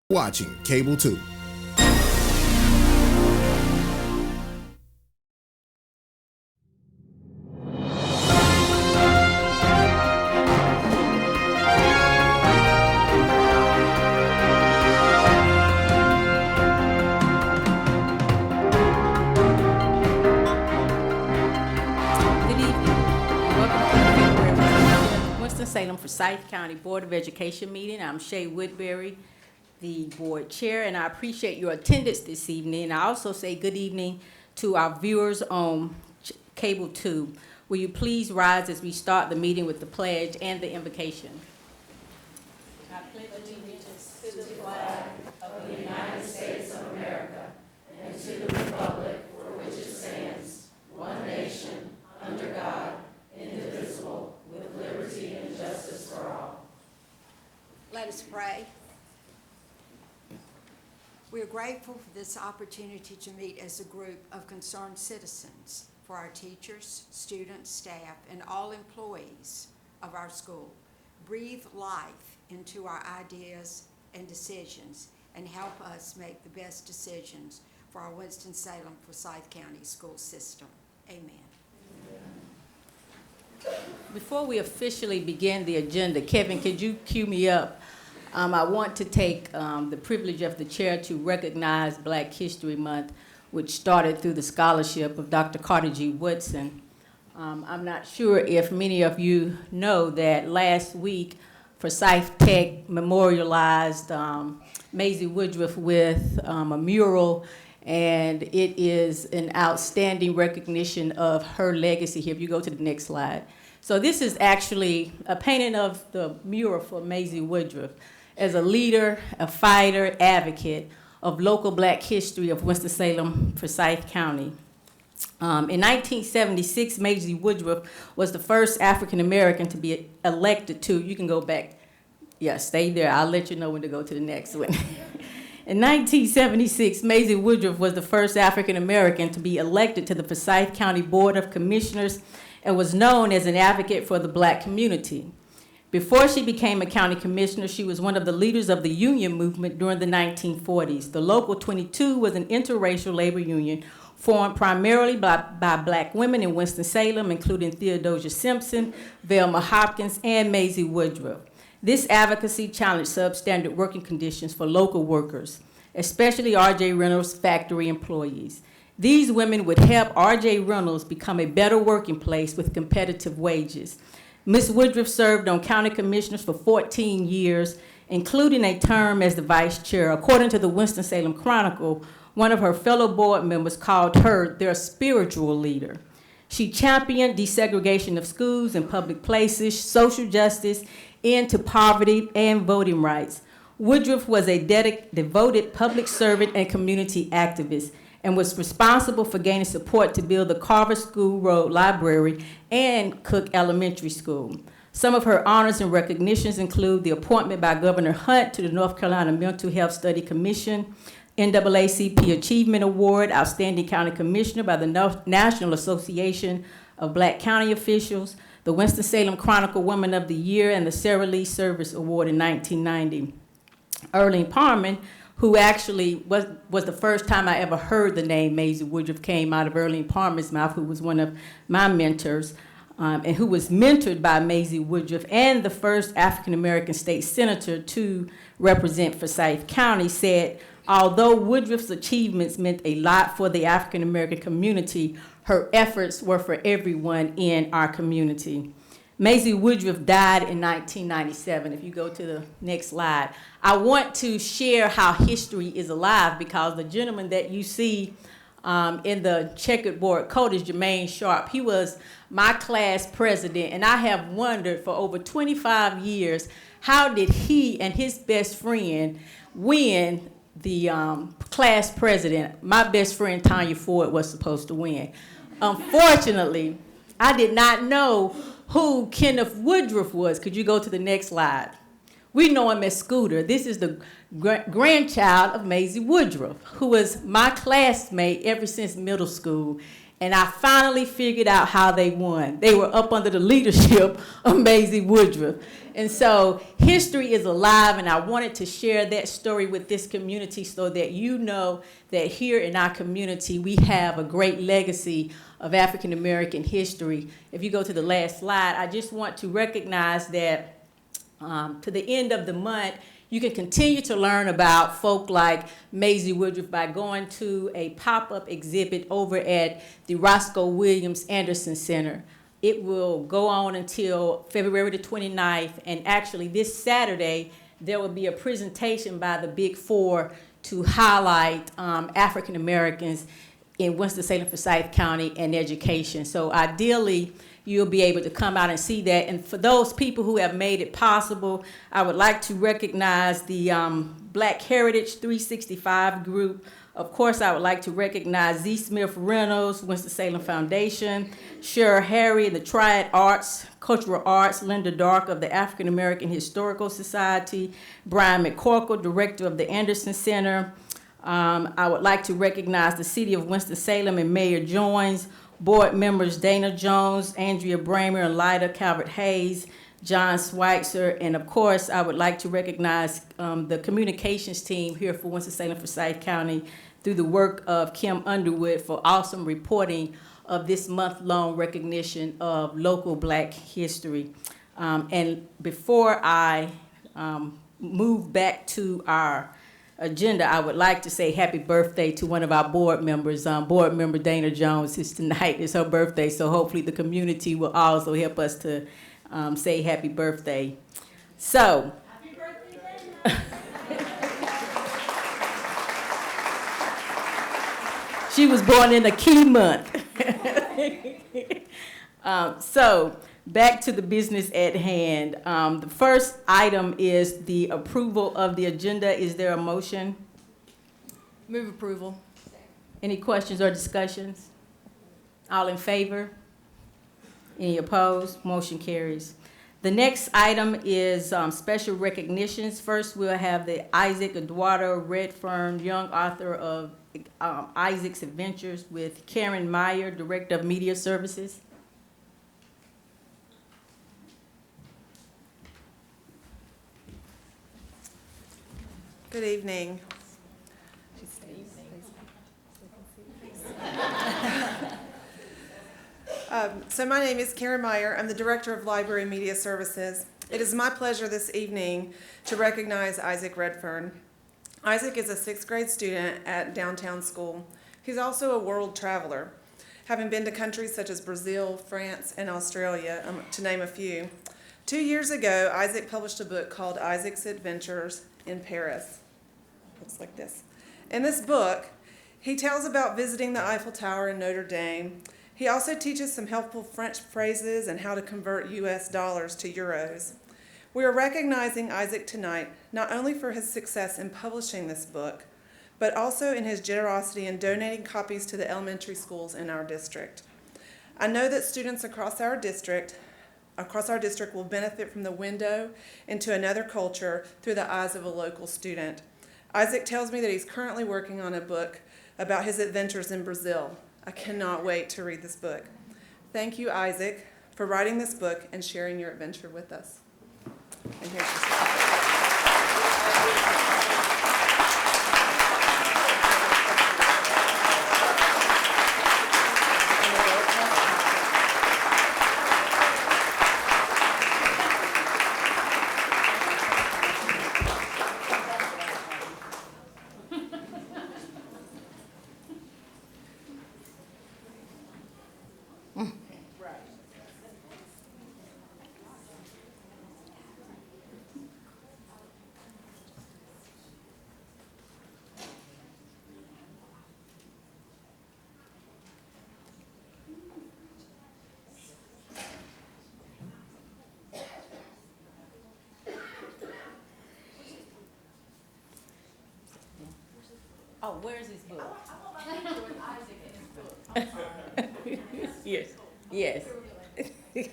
Watching Cable 2. Salem Forsyth County Board of Education meeting. I'm Shay Woodbury, the board chair, and I appreciate your attendance this evening. And I also say good evening to our viewers on Cable 2. Will you please rise as we start the meeting with the pledge and the invocation? I pledge allegiance to the flag of the United States of America and to the republic for which it stands, one nation, under God, indivisible, with liberty and justice for all. Let us pray. We are grateful for this opportunity to meet as a group of concerned citizens, for our teachers, students, staff, and all employees of our school. Breathe life into our ideas and decisions and help us make the best decisions for our Winston-Salem Forsyth County school system. Amen. Before we officially begin the agenda, Kevin, could you cue me up? I want to take the privilege of the chair to recognize Black History Month, which started through the scholarship of Dr. Carter G. Woodson. I'm not sure if many of you know that last week, Forsyth Tech memorialized Maisie Woodruff with a mural, and it is an outstanding recognition of her legacy here. If you go to the next slide. So this is actually a painting of the mural for Maisie Woodruff as a leader, a fighter, advocate of local Black history of Winston-Salem, Forsyth County. In 1976, Maisie Woodruff was the first African-American to be elected to, you can go back, yeah, stay there, I'll let you know when to go to the next one. In 1976, Maisie Woodruff was the first African-American to be elected to the Forsyth County Board of Commissioners and was known as an advocate for the Black community. Before she became a county commissioner, she was one of the leaders of the union movement during the 1940s. The Local 22 was an interracial labor union formed primarily by Black women in Winston-Salem, including Theodosia Simpson, Velma Hopkins, and Maisie Woodruff. This advocacy challenged substandard working conditions for local workers, especially R.J. Reynolds factory employees. These women would help R.J. Reynolds become a better working place with competitive wages. Ms. Woodruff served on county commissioners for 14 years, including a term as the vice chair. According to the Winston-Salem Chronicle, one of her fellow board members called her their spiritual leader. She championed desegregation of schools and public places, social justice, end to poverty, and voting rights. Woodruff was a devoted public servant and community activist, and was responsible for gaining support to build the Carver School Road Library and Cook Elementary School. Some of her honors and recognitions include the appointment by Governor Hunt to the North Carolina Mental Health Study Commission, NAACP Achievement Award, Outstanding County Commissioner by the National Association of Black County Officials, the Winston-Salem Chronicle Woman of the Year, and the Sarah Lee Service Award in 1990. Earlene Parman, who actually was the first time I ever heard the name Maisie Woodruff, came out of Earlene Parman's mouth, who was one of my mentors, and who was mentored by Maisie Woodruff, and the first African-American state senator to represent Forsyth County, said, although Woodruff's achievements meant a lot for the African-American community, her efforts were for everyone in our community. Maisie Woodruff died in 1997. If you go to the next slide. I want to share how history is alive because the gentleman that you see in the checkered board coat is Jermaine Sharp. He was my class president, and I have wondered for over 25 years, how did he and his best friend win the class president? My best friend, Tanya Ford, was supposed to win. Unfortunately, I did not know who Kenneth Woodruff was. Could you go to the next slide? We know him as Scooter. This is the grandchild of Maisie Woodruff, who was my classmate ever since middle school. And I finally figured out how they won. They were up under the leadership of Maisie Woodruff. And so history is alive, and I wanted to share that story with this community so that you know that here in our community, we have a great legacy of African American history. If you go to the last slide, I just want to recognize that to the end of the month, you can continue to learn about folk like Maisie Woodruff by going to a pop-up exhibit over at the Roscoe Williams Anderson Center. It will go on until February the 29th, and actually this Saturday, there will be a presentation by the Big Four to highlight African Americans in Winston-Salem, Forsyth County, and education. So ideally, you'll be able to come out and see that. And for those people who have made it possible, I would like to recognize the Black Heritage 365 group. Of course, I would like to recognize Z. Smith Reynolds, Winston-Salem Foundation, Cheryl Harry and the Triad Arts, Cultural Arts, Linda Dark of the African American Historical Society, Brian McCorkle, Director of the Anderson Center. I would like to recognize the City of Winston-Salem and Mayor Joins, board members Dana Jones, Andrea Bramer, and Lyda Calvert-Hayes, John Schweitzer, and of course, I would like to recognize the communications team here for Winston-Salem, Forsyth County through the work of Kim Underwood for awesome reporting of this month-long recognition of local Black history. And before I move back to our agenda, I would like to say happy birthday to one of our board members. Board member Dana Jones, tonight is her birthday, so hopefully the community will also help us to say happy birthday. So, happy birthday, she was born in a key month. So, back to the business at hand. The first item is the approval of the agenda. Is there a motion? Move approval. Any questions or discussions? All in favor? Any opposed? Motion carries. The next item is special recognitions. First, we'll have the Isaac Eduardo Redfern, young author of Isaac's Adventures, with Karen Meyer, Director of Media Services. Good evening. So my name is Karen Meyer. I'm the Director of Library Media Services. It is my pleasure this evening to recognize Isaac Redfern. Isaac is a 6th grade student at Downtown School. He's also a world traveler, having been to countries such as Brazil, France, and Australia, to name a few. 2 years ago, Isaac published a book called Isaac's Adventures in Paris. Looks like this. In this book, he tells about visiting the Eiffel Tower in Notre Dame. He also teaches some helpful French phrases and how to convert US dollars to euros. We are recognizing Isaac tonight, not only for his success in publishing this book, but also in his generosity in donating copies to the elementary schools in our district. I know that students across our district will benefit from the window into another culture through the eyes of a local student. Isaac tells me that he's currently working on a book about his adventures in Brazil. I cannot wait to read this book. Thank you, Isaac, for writing this book and sharing your adventure with us. And here's your certificate. Oh, where's his book? Yes, yes. Thank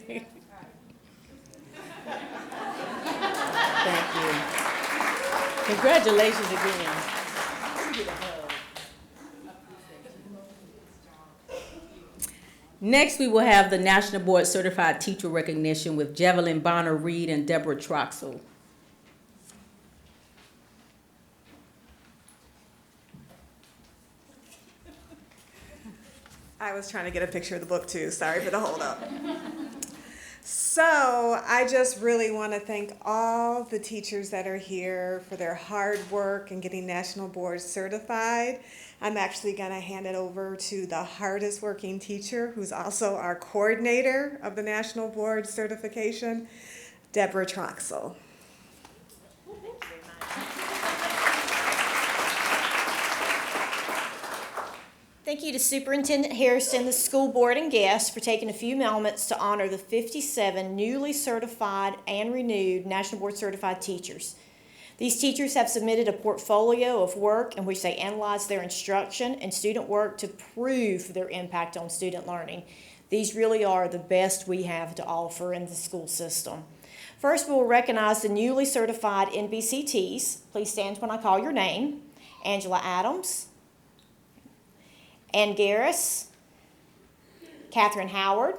you. Congratulations again. Next, we will have the National Board Certified Teacher Recognition with Javelin Bonner Reed and Deborah Troxel. I was trying to get a picture of the book too. Sorry for the hold up. So I just really want to thank all the teachers that are here for their hard work in getting National Board certified. I'm actually going to hand it over to the hardest working teacher, who's also our coordinator of the National Board certification, Deborah Troxel. Thank you to Superintendent Harrison, the school board, and guests for taking a few moments to honor the 57 newly certified and renewed National Board Certified teachers. These teachers have submitted a portfolio of work in which they analyze their instruction and student work to prove their impact on student learning. These really are the best we have to offer in the school system. First, we will recognize the newly certified NBCTs. Please stand when I call your name. Angela Adams, Ann Garris, Catherine Howard,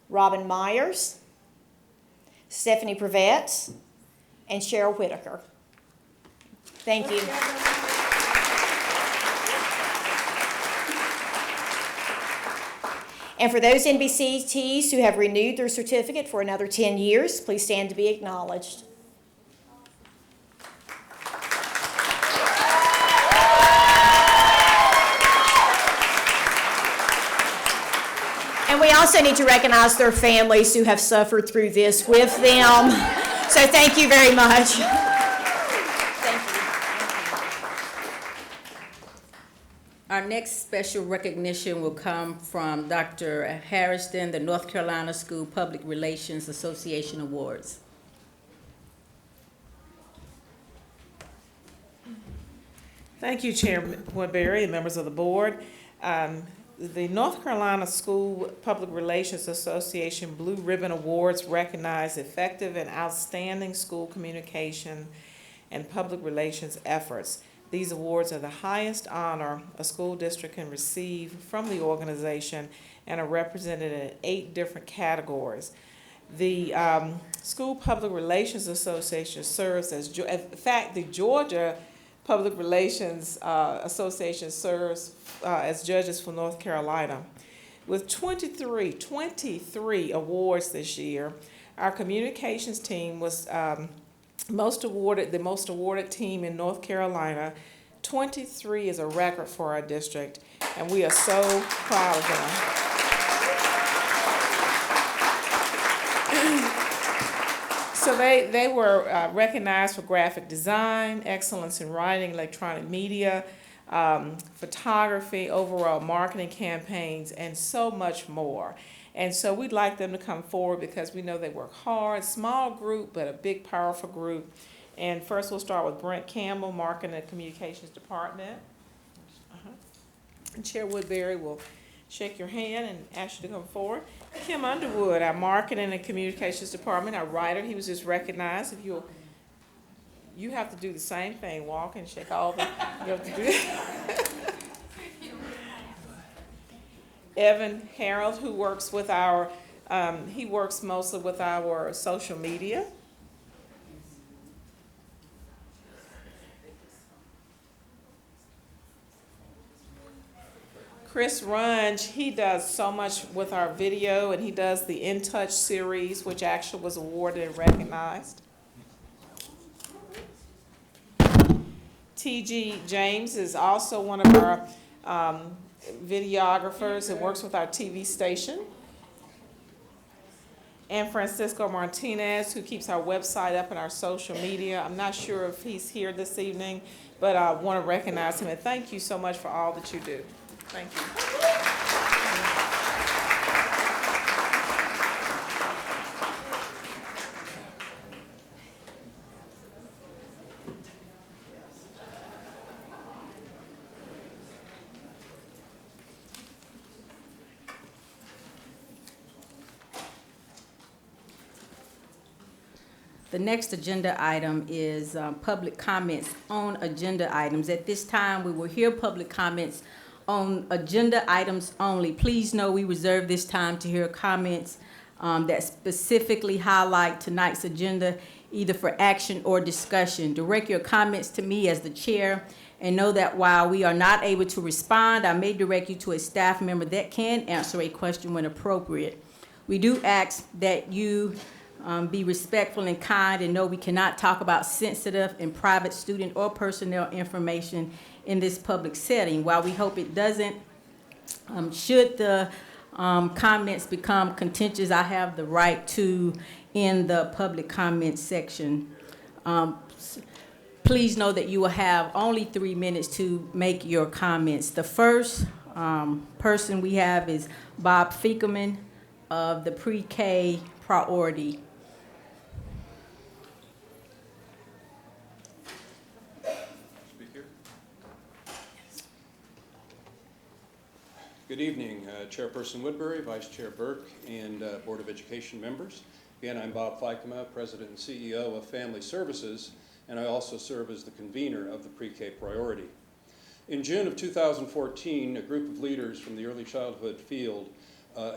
Robin Myers, Stephanie Prevette, and Cheryl Whitaker. Thank you. And for those NBCTs who have renewed their certificate for another 10 years, please stand to be acknowledged. And we also need to recognize their families who have suffered through this with them. So thank you very much. Thank you. Our next special recognition will come from Dr. Harrison, the North Carolina School Public Relations Association Awards. Thank you, Chairman Woodbury and members of the board. The North Carolina School Public Relations Association Blue Ribbon Awards recognize effective and outstanding school communication and public relations efforts. These awards are the highest honor a school district can receive from the organization and are represented in 8 different categories. The School Public Relations Association serves as, in fact, the Georgia Public Relations Association serves as judges for North Carolina. With 23 awards this year, our communications team was the most awarded team in North Carolina. 23 is a record for our district, and we are so proud of them. So they were recognized for graphic design, excellence in writing, electronic media, photography, overall marketing campaigns, and so much more. And so we'd like them to come forward because we know they work hard. Small group, but a big, powerful group. And first we'll start with Brent Campbell, Marketing and Communications Department. And Chair Woodbury will shake your hand and ask you to come forward. Kim Underwood, our Marketing and Communications Department, our writer, he was just recognized. If you have to do the same thing, walk and shake all the, you have to do that. Evan Harold, who works with our, he works mostly with our social media. Chris Runge, he does so much with our video, and he does the In Touch series, which actually was awarded and recognized. T.G. James is also one of our videographers and works with our TV station. And Francisco Martinez, who keeps our website up and our social media. I'm not sure if he's here this evening, but I want to recognize him, and thank you so much for all that you do. Thank you. The next agenda item is public comments on agenda items. At this time, we will hear public comments on agenda items only. Please know we reserve this time to hear comments that specifically highlight tonight's agenda, either for action or discussion. Direct your comments to me as the chair, and know that while we are not able to respond, I may direct you to a staff member that can answer a question when appropriate. We do ask that you be respectful and kind, and know we cannot talk about sensitive and private student or personnel information in this public setting. While we hope it doesn't, should the comments become contentious, I have the right to end the public comment section. Please know that you will have only 3 minutes to make your comments. The first person we have is Bob Fiekelman of the Pre-K Priority. Speaker. Good evening, Chairperson Woodbury, Vice Chair Burke, and Board of Education members. Again, I'm Bob Fiekelman, President and CEO of Family Services, and I also serve as the convener of the Pre-K Priority. In June of 2014, a group of leaders from the early childhood field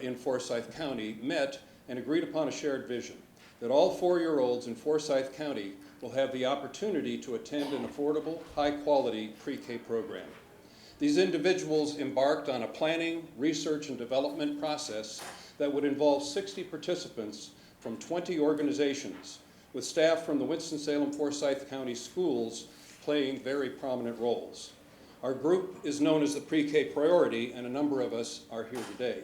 in Forsyth County met and agreed upon a shared vision that all 4-year-olds in Forsyth County will have the opportunity to attend an affordable, high-quality pre-K program. These individuals embarked on a planning, research, and development process that would involve 60 participants from 20 organizations, with staff from the Winston-Salem Forsyth County schools playing very prominent roles. Our group is known as the Pre-K Priority, and a number of us are here today.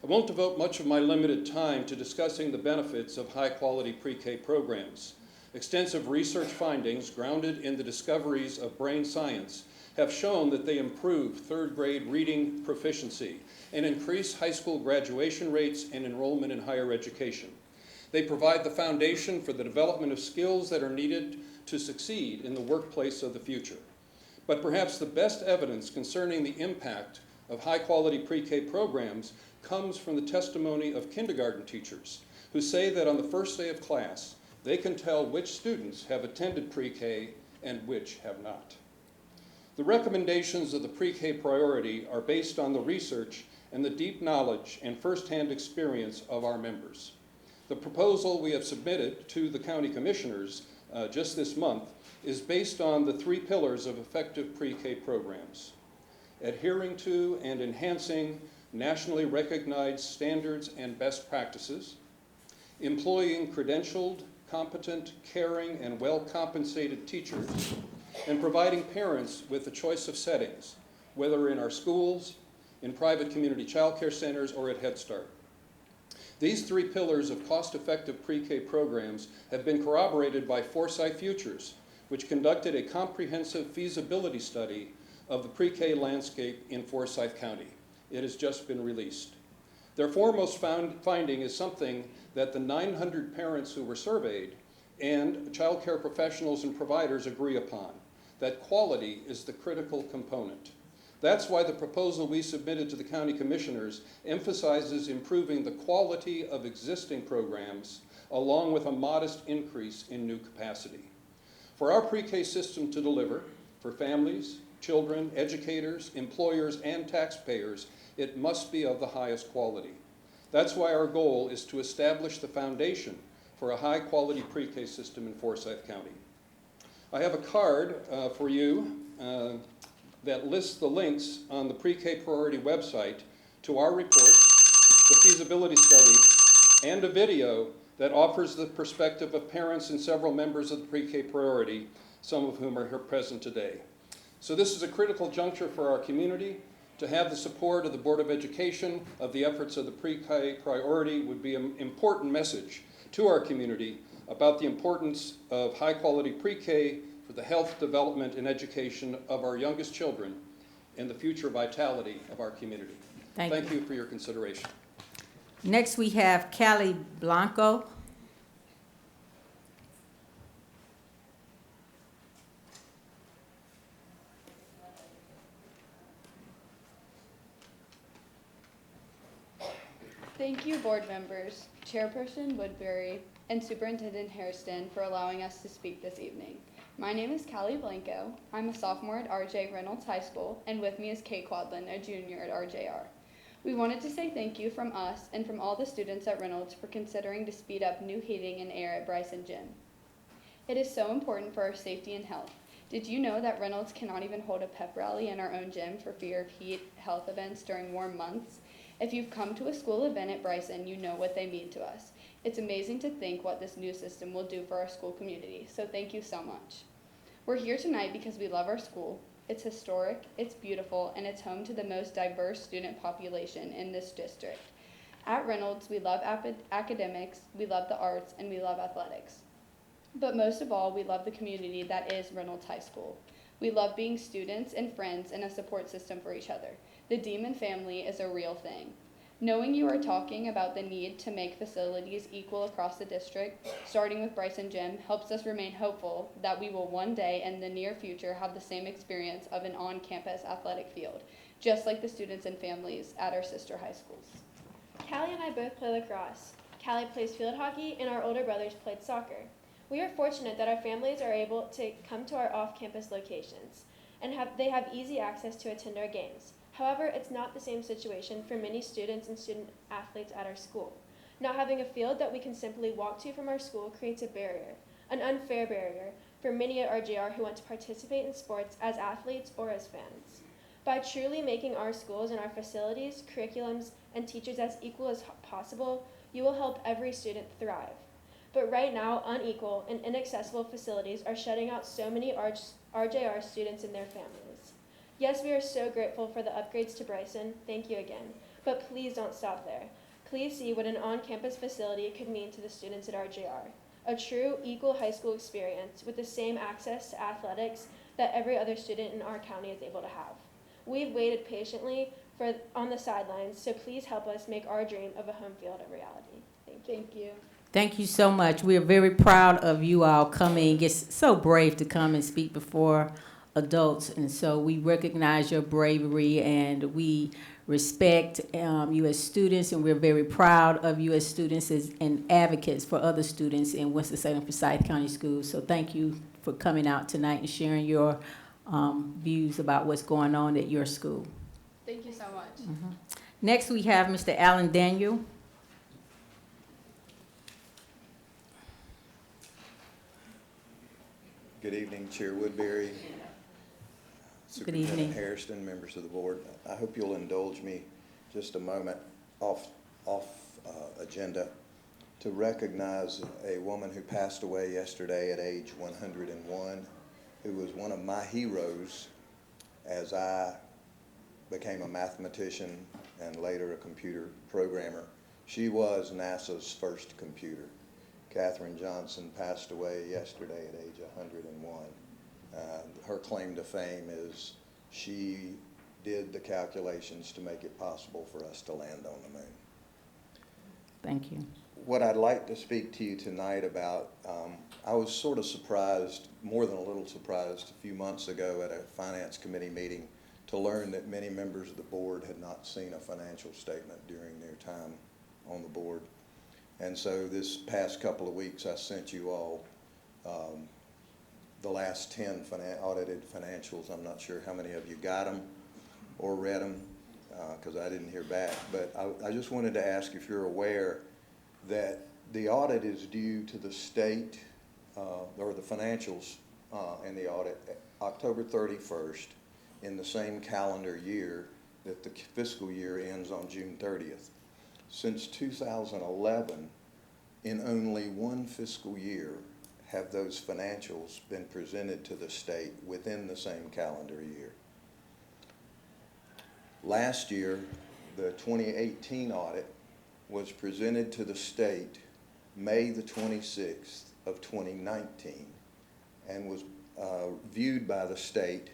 I won't devote much of my limited time to discussing the benefits of high-quality pre-K programs. Extensive research findings grounded in the discoveries of brain science have shown that they improve third-grade reading proficiency and increase high school graduation rates and enrollment in higher education. They provide the foundation for the development of skills that are needed to succeed in the workplace of the future. But perhaps the best evidence concerning the impact of high-quality pre-K programs comes from the testimony of kindergarten teachers who say that on the first day of class, they can tell which students have attended pre-K and which have not. The recommendations of the Pre-K Priority are based on the research and the deep knowledge and firsthand experience of our members. The proposal we have submitted to the county commissioners just this month is based on the 3 pillars of effective pre-K programs: adhering to and enhancing nationally recognized standards and best practices, employing credentialed, competent, caring, and well-compensated teachers, and providing parents with a choice of settings, whether in our schools, in private community child care centers, or at Head Start. These 3 pillars of cost-effective pre-K programs have been corroborated by Foresight Futures, which conducted a comprehensive feasibility study of the pre-K landscape in Forsyth County. It has just been released. Their foremost finding is something that the 900 parents who were surveyed and child care professionals and providers agree upon, that quality is the critical component. That's why the proposal we submitted to the county commissioners emphasizes improving the quality of existing programs along with a modest increase in new capacity. For our pre-K system to deliver, for families, children, educators, employers, and taxpayers, it must be of the highest quality. That's why our goal is to establish the foundation for a high-quality pre-K system in Forsyth County. I have a card for you that lists the links on the Pre-K Priority website to our report, the feasibility study, and a video that offers the perspective of parents and several members of the Pre-K Priority, some of whom are here present today. So this is a critical juncture for our community. To have the support of the Board of Education of the efforts of the Pre-K Priority would be an important message to our community about the importance of high-quality pre-K for the health, development, and education of our youngest children and the future vitality of our community. Thank you for your consideration. Next, we have Callie Blanco. Thank you, board members, Chairperson Woodbury, and Superintendent Hairston for allowing us to speak this evening. My name is Callie Blanco. I'm a sophomore at RJ Reynolds High School, and with me is Kay Quadlin, a junior at RJR. We wanted to say thank you from us and from all the students at Reynolds for considering to speed up new heating and air at Bryson Gym. It is so important for our safety and health. Did you know that Reynolds cannot even hold a pep rally in our own gym for fear of heat health events during warm months? If you've come to a school event at Bryson, you know what they mean to us. It's amazing to think what this new system will do for our school community, so thank you so much. We're here tonight because we love our school. It's historic, it's beautiful, and it's home to the most diverse student population in this district. At Reynolds, we love academics, we love the arts, and we love athletics. But most of all, we love the community that is Reynolds High School. We love being students and friends and a support system for each other. The Demon family is a real thing. Knowing you are talking about the need to make facilities equal across the district, starting with Bryson Gym, helps us remain hopeful that we will one day in the near future have the same experience of an on-campus athletic field, just like the students and families at our sister high schools. Callie and I both play lacrosse. Callie plays field hockey, and our older brothers played soccer. We are fortunate that our families are able to come to our off-campus locations, and they have easy access to attend our games. However, it's not the same situation for many students and student athletes at our school. Not having a field that we can simply walk to from our school creates a barrier, an unfair barrier, for many at RJR who want to participate in sports as athletes or as fans. By truly making our schools and our facilities, curriculums, and teachers as equal as possible, you will help every student thrive. But right now, unequal and inaccessible facilities are shutting out so many RJR students and their families. Yes, we are so grateful for the upgrades to Bryson, thank you again, but please don't stop there. Please see what an on-campus facility could mean to the students at RJR. A true equal high school experience with the same access to athletics that every other student in our county is able to have. We've waited patiently on the sidelines, so please help us make our dream of a home field a reality. Thank you. Thank you so much. We are very proud of you all coming. It's so brave to come and speak before adults, and so we recognize your bravery and we respect you as students, and we're very proud of you as students and advocates for other students in Winston-Salem Forsyth County Schools. So thank you for coming out tonight and sharing your views about what's going on at your school. Thank you so much. Next, we have Mr. Alan Daniel. Good evening, Chair Woodbury, Superintendent Hairston, members of the board. I hope you'll indulge me just a moment off agenda to recognize a woman who passed away yesterday at age 101, who was one of my heroes as I became a mathematician and later a computer programmer. She was NASA's first computer. Katherine Johnson passed away yesterday at age 101. Her claim to fame is she did the calculations to make it possible for us to land on the moon. Thank you. What I'd like to speak to you tonight about, I was sort of surprised, more than a little surprised, a few months ago at a finance committee meeting to learn that many members of the board had not seen a financial statement during their time on the board. And so this past couple of weeks, I sent you all the last 10 audited financials. I'm not sure how many of you got them or read them because I didn't hear back. But I just wanted to ask if you're aware that the audit is due to the state, or the financials and the audit, October 31st in the same calendar year that the fiscal year ends on June 30th. Since 2011, in only one fiscal year, have those financials been presented to the state within the same calendar year. Last year, the 2018 audit was presented to the state May the 26th of 2019 and was viewed by the state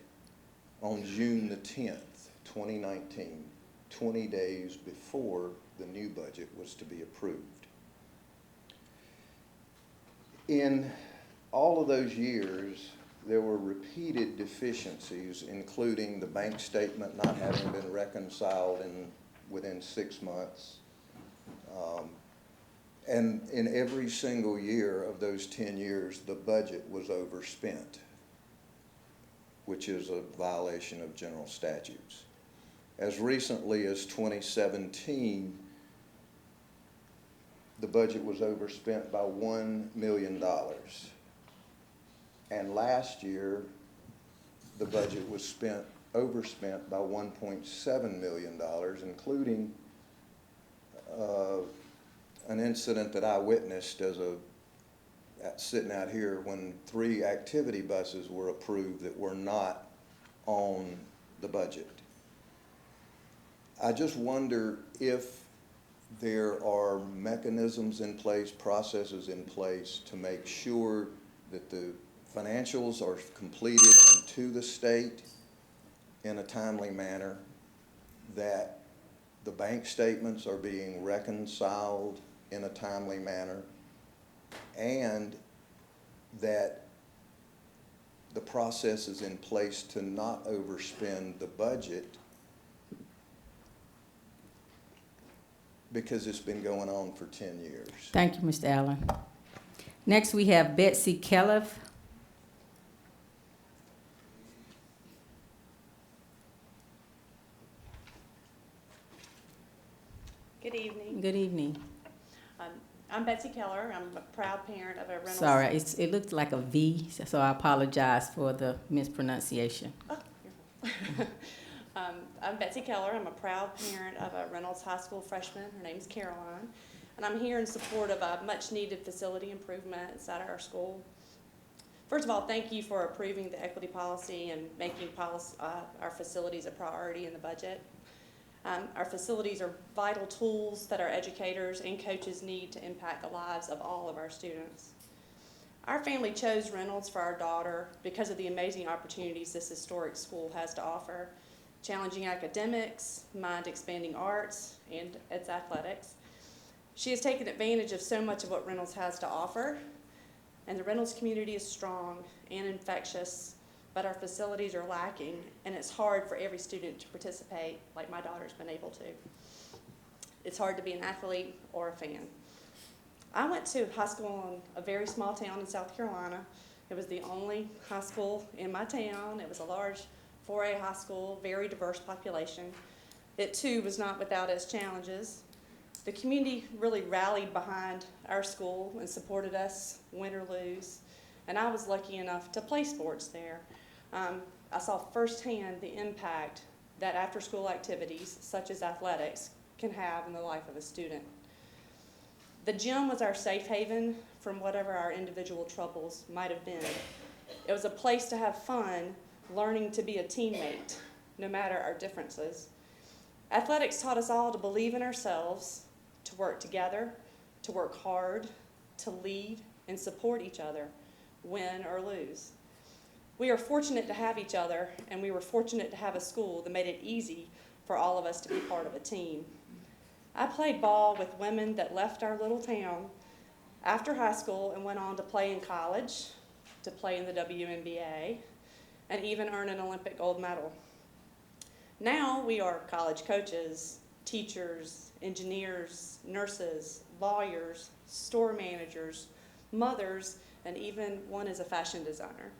on June the 10th, 2019, 20 days before the new budget was to be approved. In all of those years, there were repeated deficiencies, including the bank statement not having been reconciled within 6 months. And in every single year of those 10 years, the budget was overspent. which is a violation of general statutes. As recently as 2017, the budget was overspent by $1 million. And last year, the budget was overspent by $1.7 million, including an incident that I witnessed sitting out here when 3 activity buses were approved that were not on the budget. I just wonder if there are mechanisms in place, processes in place to make sure that the financials are completed and to the state in a timely manner, that the bank statements are being reconciled in a timely manner, and that the process is in place to not overspend the budget, because it's been going on for 10 years. Thank you, Mr. Allen. Next, we have Betsy Kelleff. Good evening. Good evening. I'm Betsy Keller. I'm a proud parent of a Reynolds. Sorry, it looked like a V, so I apologize for the mispronunciation. Oh, you're fine. I'm Betsy Keller. I'm a proud parent of a Reynolds High School freshman. Her name's Caroline. And I'm here in support of much needed facility improvements at our school. First of all, thank you for approving the equity policy and making our facilities a priority in the budget. Our facilities are vital tools that our educators and coaches need to impact the lives of all of our students. Our family chose Reynolds for our daughter because of the amazing opportunities this historic school has to offer. Challenging academics, mind-expanding arts, and its athletics. She has taken advantage of so much of what Reynolds has to offer, and the Reynolds community is strong and infectious, but our facilities are lacking, and it's hard for every student to participate like my daughter's been able to. It's hard to be an athlete or a fan. I went to high school in a very small town in South Carolina. It was the only high school in my town. It was a large 4A high school, very diverse population. It too was not without its challenges. The community really rallied behind our school and supported us, win or lose, and I was lucky enough to play sports there. I saw firsthand the impact that after-school activities, such as athletics, can have in the life of a student. The gym was our safe haven from whatever our individual troubles might have been. It was a place to have fun, learning to be a teammate, no matter our differences. Athletics taught us all to believe in ourselves, to work together, to work hard, to lead and support each other, win or lose. We are fortunate to have each other, and we were fortunate to have a school that made it easy for all of us to be part of a team. I played ball with women that left our little town after high school and went on to play in college, to play in the WNBA, and even earn an Olympic gold medal. Now we are college coaches, teachers, engineers, nurses, lawyers, store managers, mothers, and even one is a fashion designer.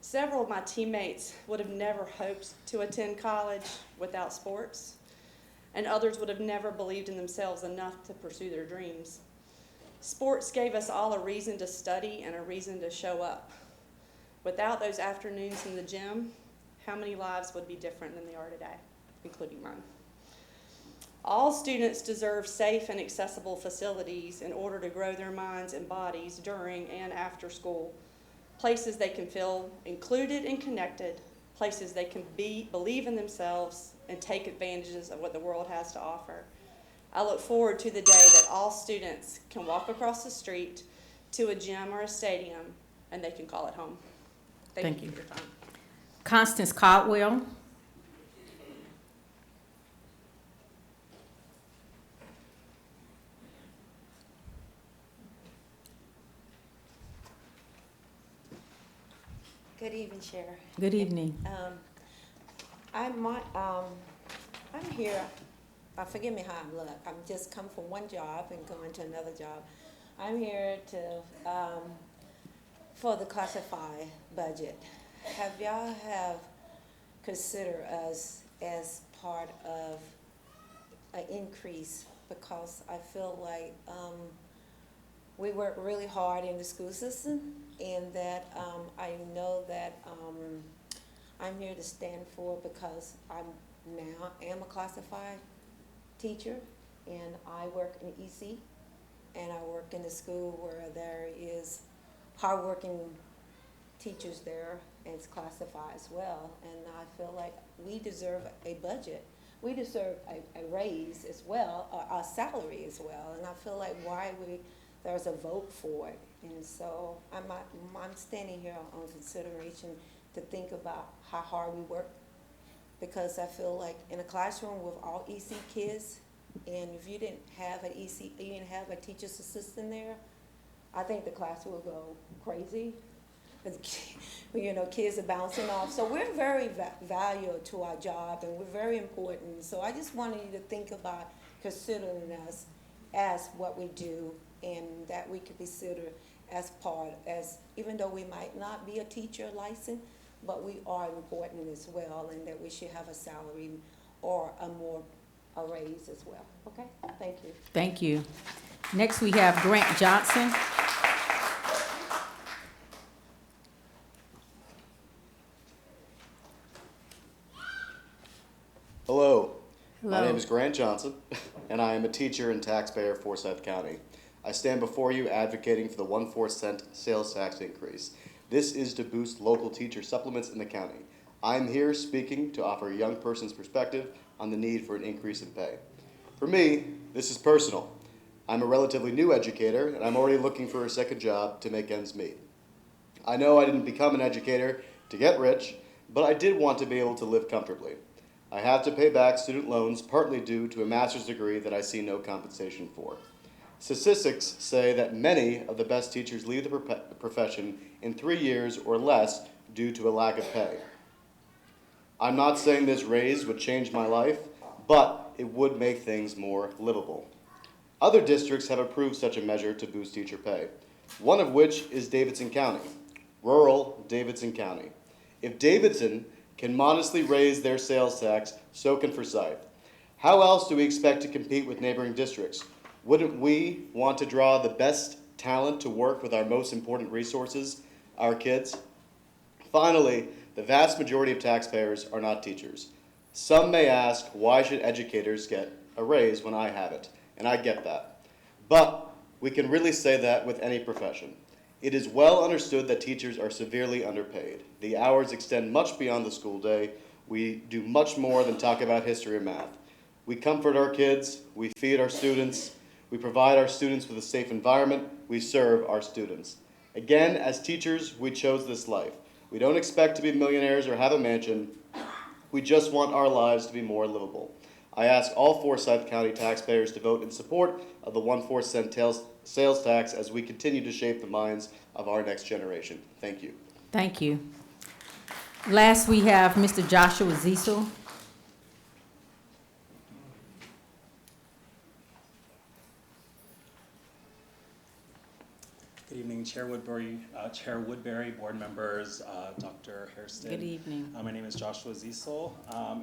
Several of my teammates would have never hoped to attend college without sports, and others would have never believed in themselves enough to pursue their dreams. Sports gave us all a reason to study and a reason to show up. Without those afternoons in the gym, how many lives would be different than they are today, including mine? All students deserve safe and accessible facilities in order to grow their minds and bodies during and after school. Places they can feel included and connected, places they can believe in themselves and take advantages of what the world has to offer. I look forward to the day that all students can walk across the street to a gym or a stadium and they can call it home. Thank you for your time. Constance Caldwell. Good evening, Chair. Good evening. I'm here, forgive me how I look, I'm just come from one job and going to another job. I'm here to, for the classified budget. have y'all considered us as part of an increase? Because I feel like we work really hard in the school system, and that I know that I'm here to stand for, because I am a classified teacher, and I work in EC, and I work in a school where there is hardworking teachers there, and it's classified as well. And I feel like we deserve a budget. We deserve a raise as well, a salary as well. And I feel like there's a vote for it. And so I'm standing here on consideration to think about how hard we work, because I feel like in a classroom with all EC kids, and if you didn't have an EC, you didn't have a teacher's assistant there, I think the class will go crazy. You know, kids are bouncing off. So we're very valuable to our job, and we're very important. So I just wanted you to think about considering us as what we do, and that we could consider as part, even though we might not be a teacher licensed, but we are important as well, and that we should have a salary or a raise as well. Okay? Thank you. Thank you. Next, we have Grant Johnson. Hello. Hello. My name is Grant Johnson, and I am a teacher and taxpayer of Forsyth County. I stand before you advocating for the 1/4 cent sales tax increase. This is to boost local teacher supplements in the county. I'm here speaking to offer a young person's perspective on the need for an increase in pay. For me, this is personal. I'm a relatively new educator, and I'm already looking for a second job to make ends meet. I know I didn't become an educator to get rich, but I did want to be able to live comfortably. I have to pay back student loans partly due to a master's degree that I see no compensation for. Statistics say that many of the best teachers leave the profession in 3 years or less due to a lack of pay. I'm not saying this raise would change my life, but it would make things more livable. Other districts have approved such a measure to boost teacher pay, one of which is Davidson County, rural Davidson County. If Davidson can modestly raise their sales tax, so can Forsyth. How else do we expect to compete with neighboring districts? Wouldn't we want to draw the best talent to work with our most important resources, our kids? Finally, the vast majority of taxpayers are not teachers. Some may ask, why should educators get a raise when I have it? And I get that. But we can really say that with any profession. It is well understood that teachers are severely underpaid. The hours extend much beyond the school day. We do much more than talk about history or math. We comfort our kids, we feed our students, we provide our students with a safe environment, we serve our students. Again, as teachers, we chose this life. We don't expect to be millionaires or have a mansion. We just want our lives to be more livable. I ask all Forsyth County taxpayers to vote in support of the 1/4 cent sales tax as we continue to shape the minds of our next generation. Thank you. Thank you. Last, we have Mr. Joshua Ziesel. Good evening, Chair Woodbury, board members, Dr. Hairston. Good evening. My name is Joshua Ziesel,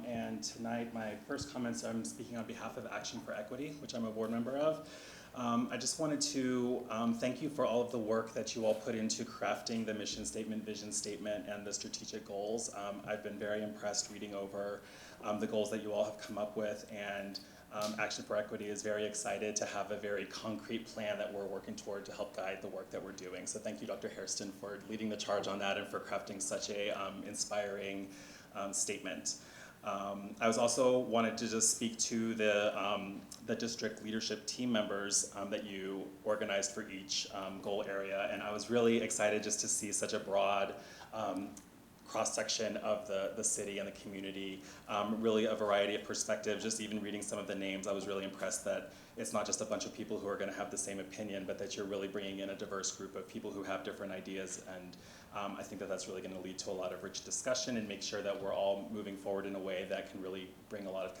and tonight my first comments, I'm speaking on behalf of Action for Equity, which I'm a board member of. I just wanted to thank you for all of the work that you all put into crafting the mission statement, vision statement, and the strategic goals. I've been very impressed reading over the goals that you all have come up with, and Action for Equity is very excited to have a very concrete plan that we're working toward to help guide the work that we're doing. So thank you, Dr. Hairston, for leading the charge on that and for crafting such a inspiring statement. I was also wanted to just speak to the district leadership team members that you organized for each goal area, and I was really excited just to see such a broad cross-section of the city and the community, really a variety of perspectives. Just even reading some of the names, I was really impressed that it's not just a bunch of people who are going to have the same opinion, but that you're really bringing in a diverse group of people who have different ideas, and I think that that's really going to lead to a lot of rich discussion and make sure that we're all moving forward in a way that can really bring a lot of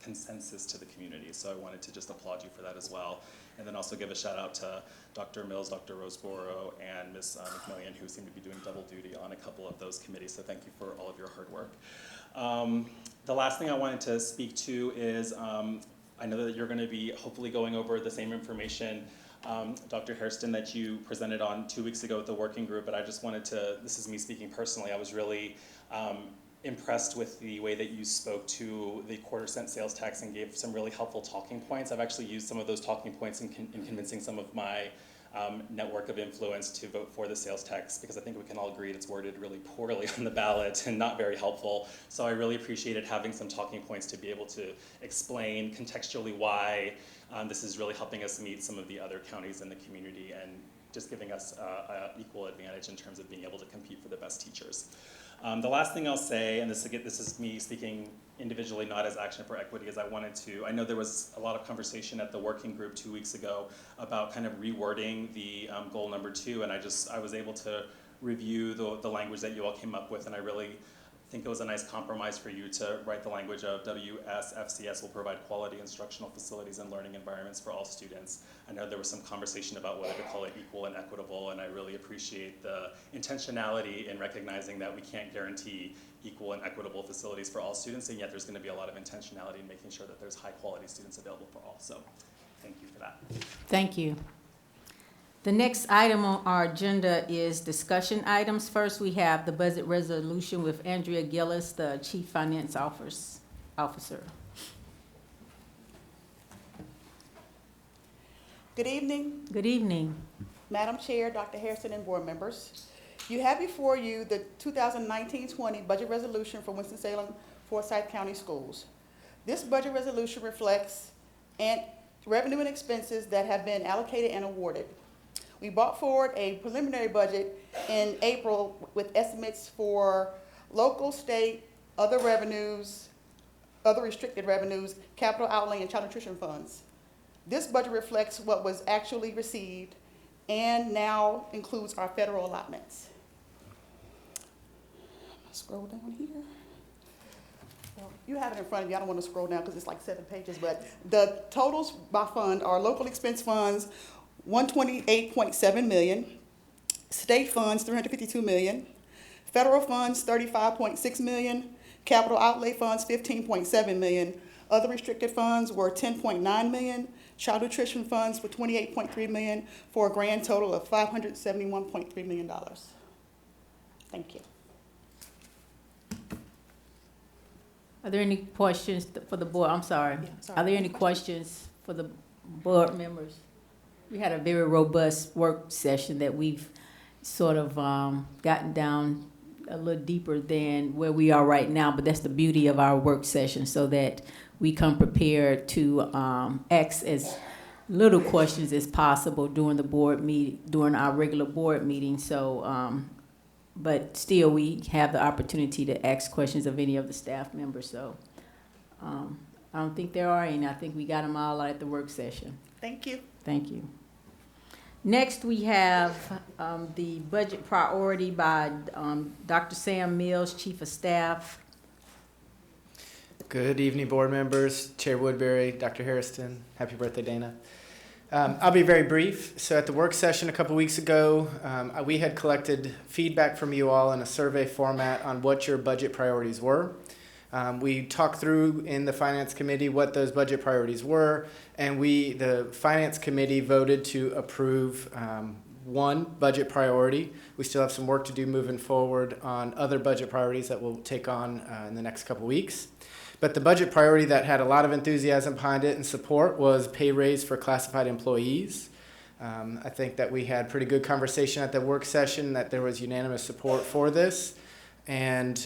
consensus to the community. So I wanted to just applaud you for that as well. And then also give a shout out to Dr. Mills, Dr. Roseborough, and Ms. McMillian, who seem to be doing double duty on a couple of those committees. So thank you for all of your hard work. The last thing I wanted to speak to is I know that you're going to be hopefully going over the same information, Dr. Hairston, that you presented on 2 weeks ago with the working group, but I just wanted to, this is me speaking personally, I was really impressed with the way that you spoke to the quarter-cent sales tax and gave some really helpful talking points. I've actually used some of those talking points in convincing some of my network of influence to vote for the sales tax, because I think we can all agree it's worded really poorly on the ballot and not very helpful. So I really appreciated having some talking points to be able to explain contextually why this is really helping us meet some of the other counties in the community and just giving us an equal advantage in terms of being able to compete for the best teachers. The last thing I'll say, and this is me speaking individually, not as Action for Equity, is I know there was a lot of conversation at the working group 2 weeks ago about kind of rewording the goal number 2, and I was able to review the language that you all came up with, and I really think it was a nice compromise for you to write the language of WSFCS will provide quality instructional facilities and learning environments for all students. I know there was some conversation about whether to call it equal and equitable, and I really appreciate the intentionality in recognizing that we can't guarantee equal and equitable facilities for all students, and yet there's going to be a lot of intentionality in making sure that there's high quality students available for all. So thank you for that. Thank you. The next item on our agenda is discussion items. First, we have the budget resolution with Andrea Gillis, the Chief Finance Officer. Good evening, Good evening. Madam Chair, Dr. Hairston, and board members. You have before you the 2019-20 budget resolution for Winston-Salem Forsyth County Schools. This budget resolution reflects revenue and expenses that have been allocated and awarded. We brought forward a preliminary budget in April with estimates for local, state, other revenues, other restricted revenues, capital outlay, and child nutrition funds. This budget reflects what was actually received and now includes our federal allotments. Scroll down here. You have it in front of you. I don't want to scroll down because it's like 7 pages, but the totals by fund are local expense funds, $128.7 million, state funds, $352 million, federal funds, $35.6 million, capital outlay funds, $15.7 million, other restricted funds were $10.9 million, child nutrition funds were $28.3 million, for a grand total of $571.3 million. Thank you. Are there any questions for the board? I'm sorry. Yeah, sorry. Are there any questions for the board members? We had a very robust work session that we've sort of gotten down a little deeper than where we are right now, but that's the beauty of our work session, so that we come prepared to ask as little questions as possible during the board meeting, during our regular board meeting. So, but still, we have the opportunity to ask questions of any of the staff members. So, I don't think there are any. I think we got them all at the work session. Thank you. Thank you. Next, we have the budget priority by Dr. Sam Mills, Chief of Staff. Good evening, board members, Chair Woodbury, Dr. Hairston. Happy birthday, Dana. I'll be very brief. So at the work session a couple weeks ago, we had collected feedback from you all in a survey format on what your budget priorities were. We talked through in the Finance Committee what those budget priorities were, and the Finance Committee voted to approve one budget priority. We still have some work to do moving forward on other budget priorities that we'll take on in the next couple weeks. But the budget priority that had a lot of enthusiasm behind it and support was pay raise for classified employees. I think that we had pretty good conversation at the work session, that there was unanimous support for this. And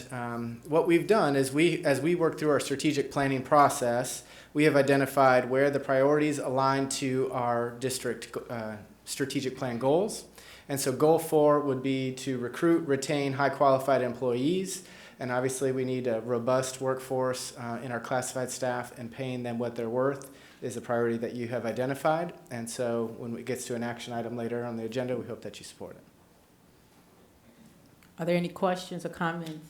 what we've done is as we work through our strategic planning process, we have identified where the priorities align to our district strategic plan goals. And so goal 4 would be to recruit, retain high qualified employees. And obviously we need a robust workforce in our classified staff, and paying them what they're worth is a priority that you have identified. And so when it gets to an action item later on the agenda, we hope that you support it. Are there any questions or comments?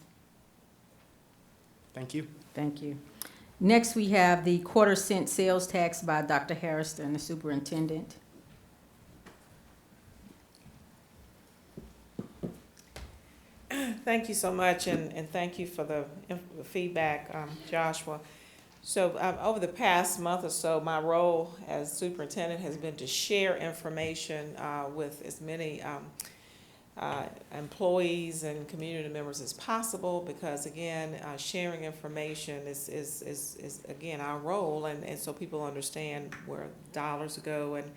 Thank you. Thank you. Next, we have the quarter-cent sales tax by Dr. Hairston, the superintendent. Thank you so much, and thank you for the feedback, Joshua. So over the past month or so, my role as superintendent has been to share information with as many employees and community members as possible, because again, sharing information is again our role, and so people understand where dollars go and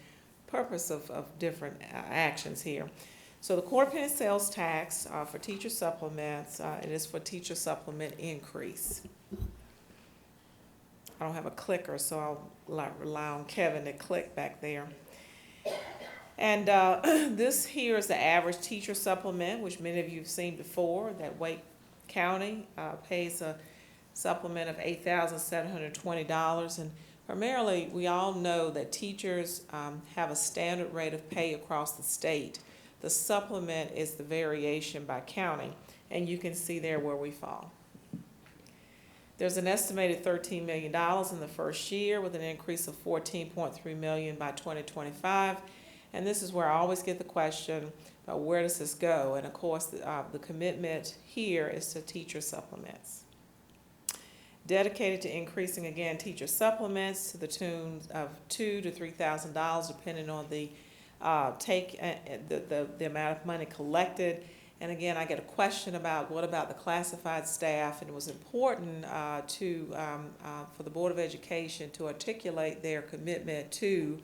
purpose of different actions here. So the quarter penny sales tax for teacher supplements, it is for teacher supplement increase. I don't have a clicker, so I'll rely on Kevin to click back there. And this here is the average teacher supplement, which many of you have seen before, that Wake County pays a supplement of $8,720. And primarily, we all know that teachers have a standard rate of pay across the state. The supplement is the variation by county, and you can see there where we fall. There's an estimated $13 million in the first year, with an increase of $14.3 million by 2025. And this is where I always get the question about where does this go? And of course, the commitment here is to teacher supplements. Dedicated to increasing, again, teacher supplements to the tune of $2,000 to $3,000, depending on the the amount of money collected. And again, I get a question about what about the classified staff, and it was important for the Board of Education to articulate their commitment to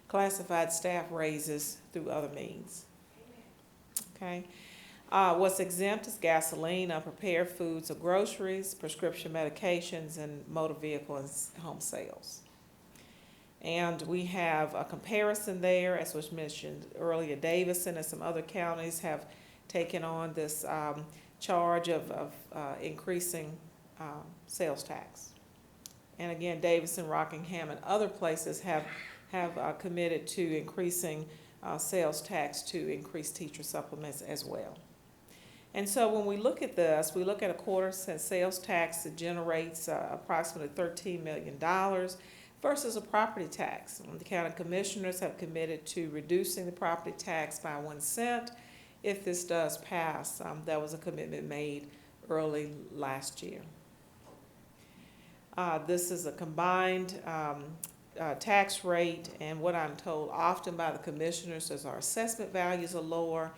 classified staff raises through other means. Okay. What's exempt is gasoline, unprepared foods or groceries, prescription medications, and motor vehicle and home sales. And we have a comparison there, as was mentioned earlier. Davison and some other counties have taken on this charge of increasing sales tax. And again, Davison, Rockingham, and other places have committed to increasing sales tax to increase teacher supplements as well. And so when we look at this, we look at a quarter-cent sales tax that generates approximately $13 million versus a property tax. The county commissioners have committed to reducing the property tax by 1 cent if this does pass. That was a commitment made early last year. This is a combined tax rate, and what I'm told often by the commissioners is our assessment values are lower,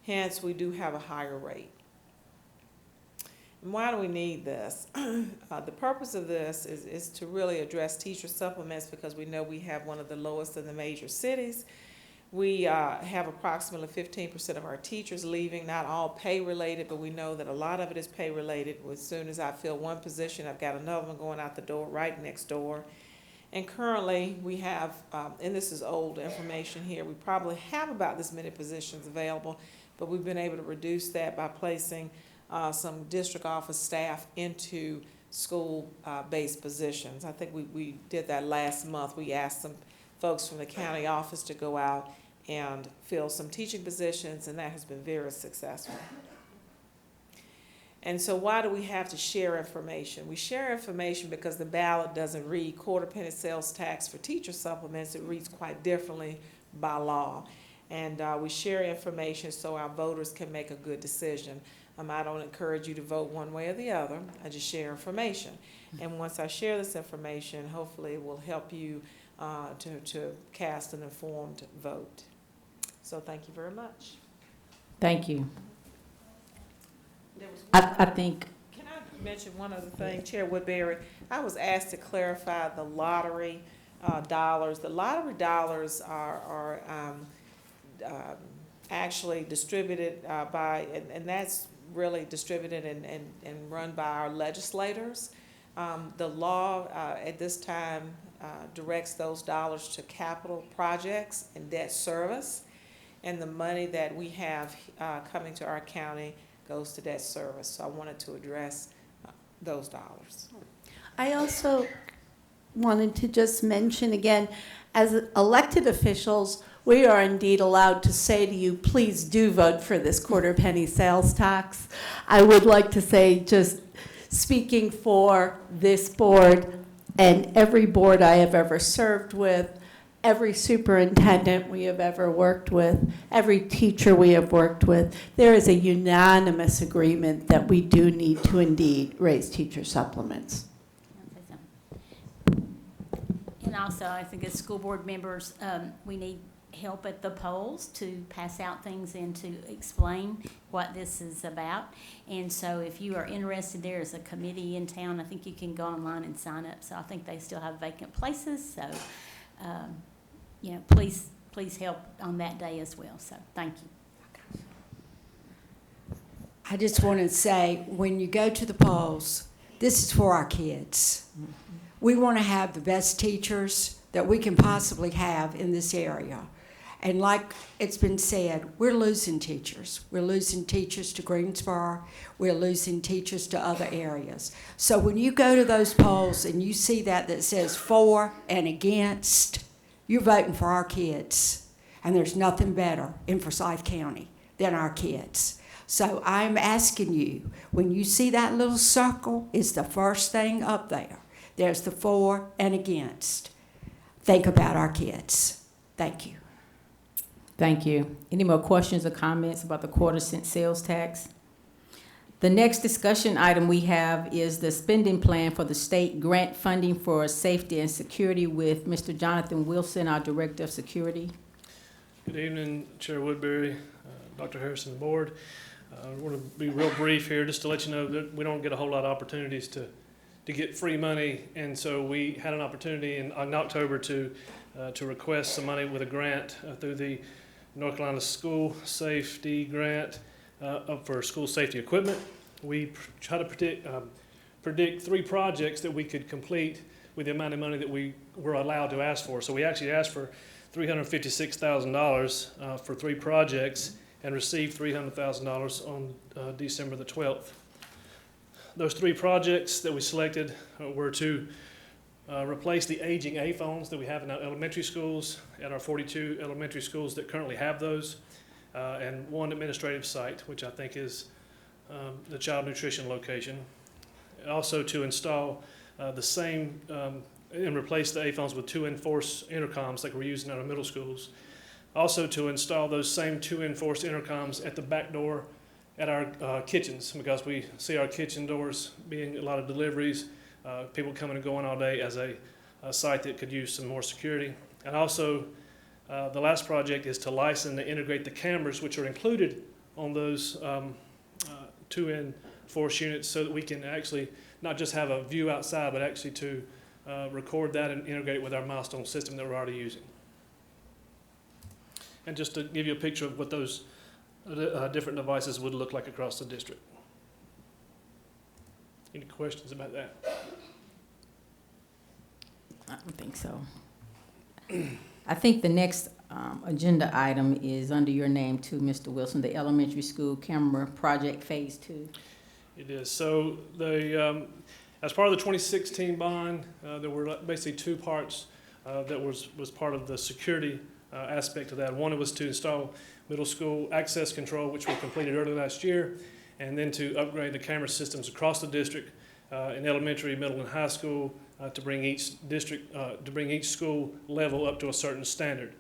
hence we do have a higher rate. And why do we need this? The purpose of this is to really address teacher supplements, because we know we have one of the lowest in the major cities. We have approximately 15% of our teachers leaving, not all pay related, but we know that a lot of it is pay related. As soon as I fill one position, I've got another one going out the door right next door. And currently we have, and this is old information here, we probably have about this many positions available, but we've been able to reduce that by placing some district office staff into school-based positions. I think we did that last month. We asked some folks from the county office to go out and fill some teaching positions, and that has been very successful. And so why do we have to share information? We share information because the ballot doesn't read quarter penny sales tax for teacher supplements. It reads quite differently by law. And we share information so our voters can make a good decision. I don't encourage you to vote one way or the other. I just share information. And once I share this information, hopefully it will help you to cast an informed vote. So thank you very much. Thank you. I think. Can I mention one other thing, Chair Woodbury? I was asked to clarify the lottery dollars. The lottery dollars are actually distributed by, and that's really distributed and run by our legislators. The law at this time directs those dollars to capital projects and debt service, and the money that we have coming to our county goes to debt service. So I wanted to address those dollars. I also wanted to just mention again, as elected officials, we are indeed allowed to say to you, please do vote for this quarter penny sales tax. I would like to say just speaking for this board and every board I have ever served with, every superintendent we have ever worked with, every teacher we have worked with, there is a unanimous agreement that we do need to indeed raise teacher supplements. And also, I think as school board members, we need help at the polls to pass out things and to explain what this is about. And so if you are interested, there is a committee in town. I think you can go online and sign up. So I think they still have vacant places. So, you know, please help on that day as well. So thank you. I just want to say, when you go to the polls, this is for our kids. We want to have the best teachers that we can possibly have in this area. And like it's been said, we're losing teachers. We're losing teachers to Greensboro. We're losing teachers to other areas. So when you go to those polls and you see that says for and against, you're voting for our kids. And there's nothing better in Forsyth County than our kids. So I'm asking you, when you see that little circle, it's the first thing up there. There's the for and against. Think about our kids. Thank you. Thank you. Any more questions or comments about the quarter-cent sales tax? The next discussion item we have is the spending plan for the state grant funding for safety and security with Mr. Jonathan Wilson, our Director of Security. Good evening, Chair Woodbury, Dr. Harrison, the board. I want to be real brief here just to let you know that we don't get a whole lot of opportunities to get free money, and so we had an opportunity in October to request some money with a grant through the North Carolina School Safety Grant for school safety equipment. We try to predict 3 projects that we could complete with the amount of money that we were allowed to ask for. So we actually asked for $356,000 for 3 projects and received $300,000 on December the 12th. Those 3 projects that we selected were to replace the aging A phones that we have in our elementary schools, at our 42 elementary schools that currently have those, and 1 administrative site, which I think is the child nutrition location. Also to install the same, and replace the A phones with 2 enforced intercoms like we're using at our middle schools. Also to install those same 2 enforced intercoms at the back door at our kitchens, because we see our kitchen doors being a lot of deliveries, people coming and going all day, as a site that could use some more security. And also, the last project is to license and integrate the cameras which are included on those 2 enforced units, so that we can actually not just have a view outside, but actually to record that and integrate it with our milestone system that we're already using. And just to give you a picture of what those different devices would look like across the district. Any questions about that? I don't think so. I think the next agenda item is under your name too, Mr. Wilson, the elementary school camera project phase 2. It is. So the as part of the 2016 bond, there were basically 2 parts that was part of the security aspect of that. One was to install middle school access control, which we completed early last year, and then to upgrade the camera systems across the district in elementary, middle, and high school to bring each district, to bring each school level up to a certain standard.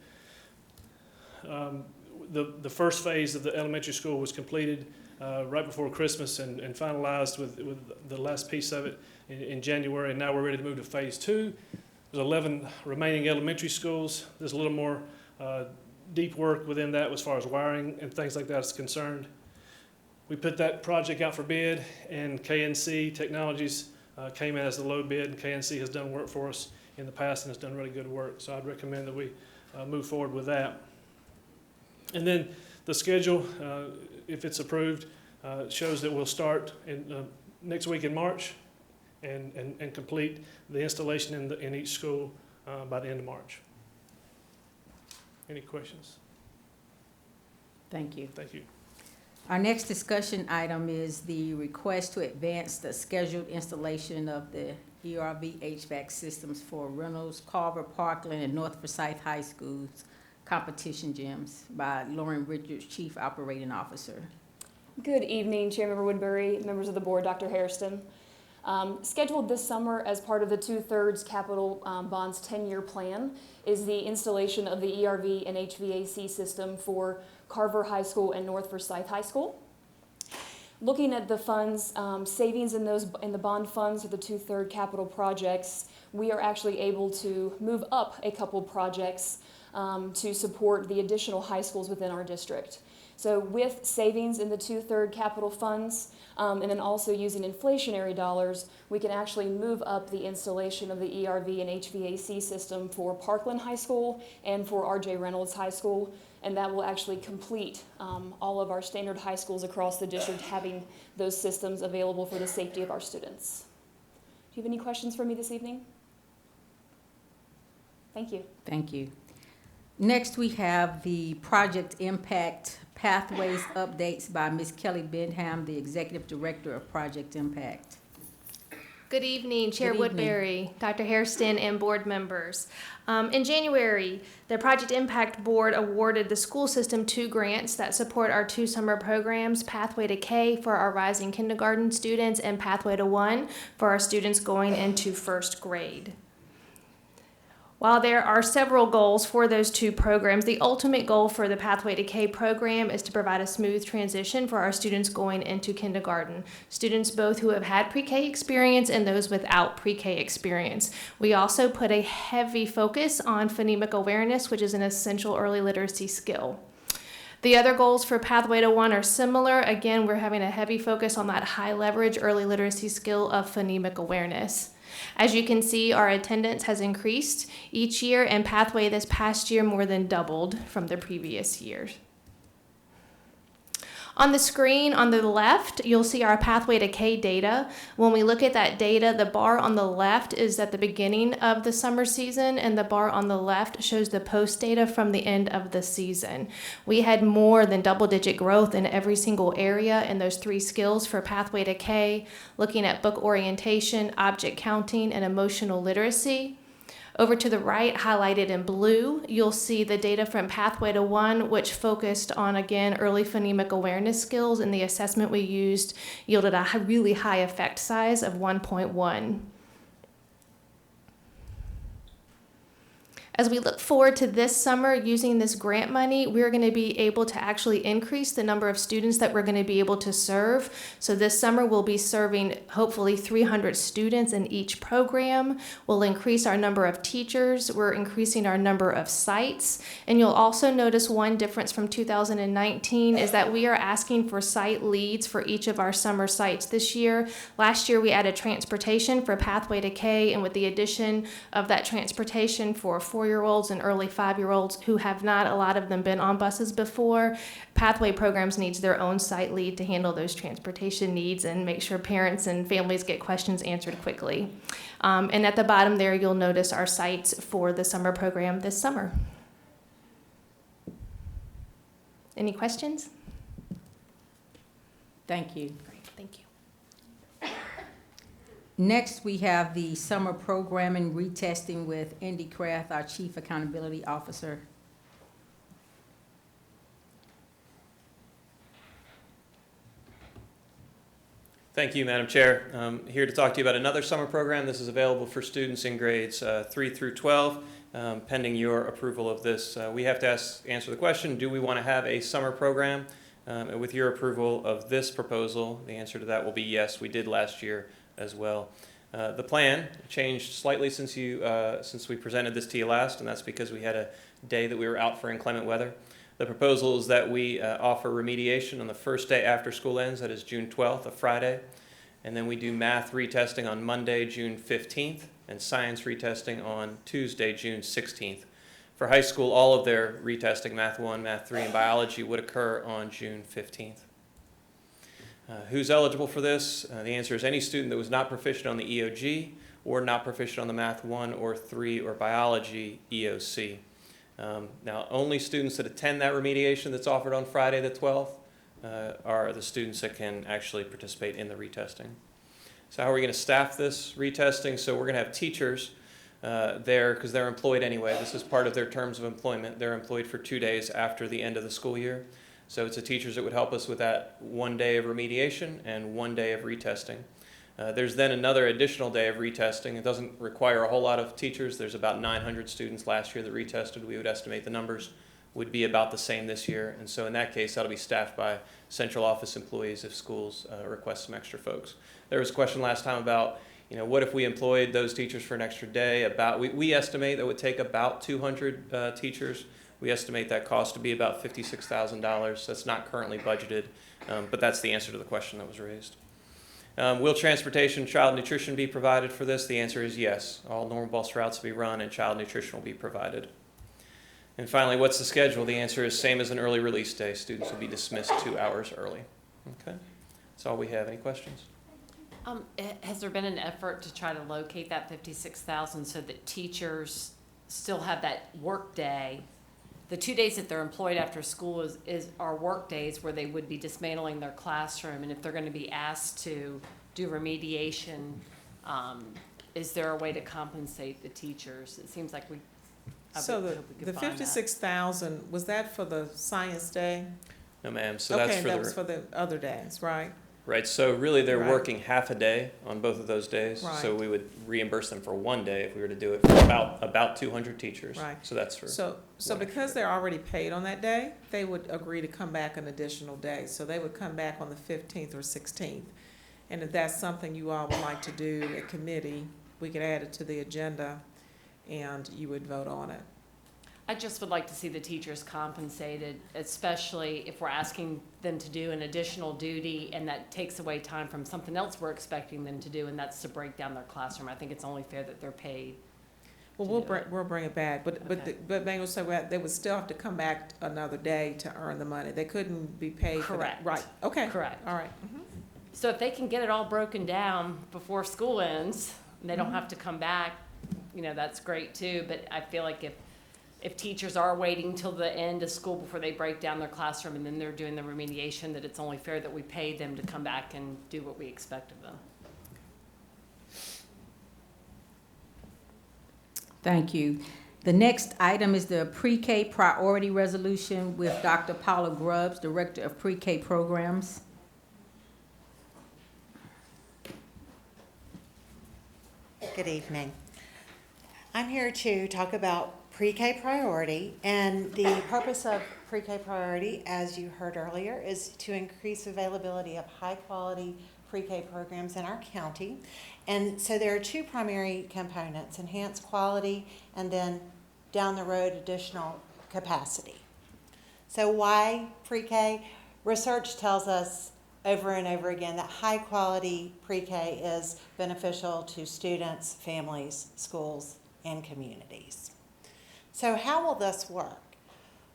The first phase of the elementary school was completed right before Christmas and finalized with the last piece of it in January, and now we're ready to move to phase 2. There's 11 remaining elementary schools. There's a little more deep work within that as far as wiring and things like that is concerned. We put that project out for bid, and KNC Technologies came in as the low bid. KNC has done work for us in the past and has done really good work, so I'd recommend that we move forward with that. And then the schedule, if it's approved, shows that we'll start next week in March and complete the installation in each school by the end of March. Any questions? Thank you. Thank you. Our next discussion item is the request to advance the scheduled installation of the ERV HVAC systems for Reynolds, Carver, Parkland, and North Forsyth High Schools competition gyms by Lauren Richards, Chief Operating Officer. Good evening, Chairmember Woodbury, members of the board, Dr. Hairston. Scheduled this summer as part of the 2/3 Capital Bonds 10-year plan is the installation of the ERV and HVAC system for Carver High School and North Forsyth High School. Looking at the funds, savings in the bond funds of the 2/3 capital projects, we are actually able to move up a couple projects to support the additional high schools within our district. So with savings in the 2/3 capital funds, and then also using inflationary dollars, we can actually move up the installation of the ERV and HVAC system for Parkland High School and for R.J. Reynolds High School, and that will actually complete all of our standard high schools across the district having those systems available for the safety of our students. Do you have any questions for me this evening? Thank you. Thank you. Next, we have the Project Impact Pathways updates by Ms. Kelly Benham, the Executive Director of Project Impact. Good evening, Chair Good evening. Woodbury, Dr. Hairston, and board members. In January, the Project Impact Board awarded the school system 2 grants that support our 2 summer programs, Pathway to K for our rising kindergarten students and Pathway to 1 for our students going into 1st grade. While there are several goals for those 2 programs, the ultimate goal for the Pathway to K program is to provide a smooth transition for our students going into kindergarten, students both who have had pre-K experience and those without pre-K experience. We also put a heavy focus on phonemic awareness, which is an essential early literacy skill. The other goals for Pathway to 1 are similar. Again, we're having a heavy focus on that high leverage early literacy skill of phonemic awareness. As you can see, our attendance has increased each year, and Pathway this past year more than doubled from the previous years. On the screen on the left, you'll see our Pathway to K data. When we look at that data, the bar on the left is at the beginning of the summer season, and the bar on the left shows the post data from the end of the season. We had more than double-digit growth in every single area in those 3 skills for Pathway to K, looking at book orientation, object counting, and emotional literacy. Over to the right, highlighted in blue, you'll see the data from Pathway to 1, which focused on, again, early phonemic awareness skills, and the assessment we used yielded a really high effect size of 1.1. As we look forward to this summer, using this grant money, we're going to be able to actually increase the number of students that we're going to be able to serve. So this summer, we'll be serving hopefully 300 students in each program. We'll increase our number of teachers. We're increasing our number of sites. And you'll also notice one difference from 2019 is that we are asking for site leads for each of our summer sites this year. Last year, we added transportation for Pathway to K, and with the addition of that transportation for 4-year-olds and early 5-year-olds who have not, a lot of them, been on buses before, Pathway Programs needs their own site lead to handle those transportation needs and make sure parents and families get questions answered quickly. And at the bottom there, you'll notice our sites for the summer program this summer. Any questions? Thank you. Great, thank you. Next, we have the summer programming retesting with Indy Kraft, our Chief Accountability Officer. Thank you, Madam Chair. I'm here to talk to you about another summer program. This is available for students in grades 3 through 12, pending your approval of this. We have to answer the question, do we want to have a summer program? With your approval of this proposal, the answer to that will be yes. We did last year as well. The plan changed slightly since we presented this to you last, and that's because we had a day that we were out for inclement weather. The proposal is that we offer remediation on the first day after school ends, that is June 12th, a Friday, and then we do math retesting on Monday, June 15th, and science retesting on Tuesday, June 16th. For high school, all of their retesting, Math 1, Math 3, and biology would occur on June 15th. Who's eligible for this? The answer is any student that was not proficient on the EOG or not proficient on the Math 1 or 3 or biology EOC. Now, only students that attend that remediation that's offered on Friday the 12th are the students that can actually participate in the retesting. So how are we going to staff this retesting? So we're going to have teachers there because they're employed anyway. This is part of their terms of employment. They're employed for 2 days after the end of the school year. So it's the teachers that would help us with that 1 day of remediation and 1 day of retesting. There's then another additional day of retesting. It doesn't require a whole lot of teachers. There's about 900 students last year that retested. We would estimate the numbers would be about the same this year. And so in that case, that'll be staffed by central office employees if schools request some extra folks. There was a question last time about, what if we employed those teachers for an extra day? We estimate that would take about 200 teachers. We estimate that cost to be about $56,000. That's not currently budgeted, but that's the answer to the question that was raised. Will transportation, child nutrition be provided for this? The answer is yes. All normal bus routes will be run and child nutrition will be provided. And finally, what's the schedule? The answer is same as an early release day. Students will be dismissed 2 hours early. Okay, that's all we have. Any questions? Has there been an effort to try to locate that 56,000 so that teachers still have that work day? The 2 days that they're employed after school are work days where they would be dismantling their classroom, and if they're going to be asked to do remediation, is there a way to compensate the teachers? It seems like So the 56,000, was that for the science day? No, ma'am. So that's okay, that was for the other days, right? Right. So really, they're Right. working half a day on both of those days. Right. So we would reimburse them for 1 day if we were to do it for about 200 teachers. Right. So that's for. So because they're already paid on that day, they would agree to come back an additional day. So they would come back on the 15th or 16th. And if that's something you all would like to do at committee, we could add it to the agenda and you would vote on it. I just would like to see the teachers compensated, especially if we're asking them to do an additional duty and that takes away time from something else we're expecting them to do, and that's to break down their classroom. I think it's only fair that they're paid. Well, we'll bring it back, but Bangor said they would still have to come back another day to earn the money. They couldn't be paid for that. Correct. Right, okay. Correct. All right. So if they can get it all broken down before school ends, and they don't have to come back, that's great too. But I feel like if teachers are waiting till the end of school before they break down their classroom and then they're doing the remediation, that it's only fair that we pay them to come back and do what we expect of them. Thank you. The next item is the Pre-K Priority Resolution with Dr. Paula Grubbs, Director of Pre-K Programs. Good evening. I'm here to talk about Pre-K Priority, and the purpose of Pre-K Priority, as you heard earlier, is to increase availability of high-quality pre-K programs in our county. And so there are two primary components: enhanced quality and then down the road additional capacity. So why pre-K? Research tells us over and over again that high-quality pre-K is beneficial to students, families, schools, and communities. So how will this work?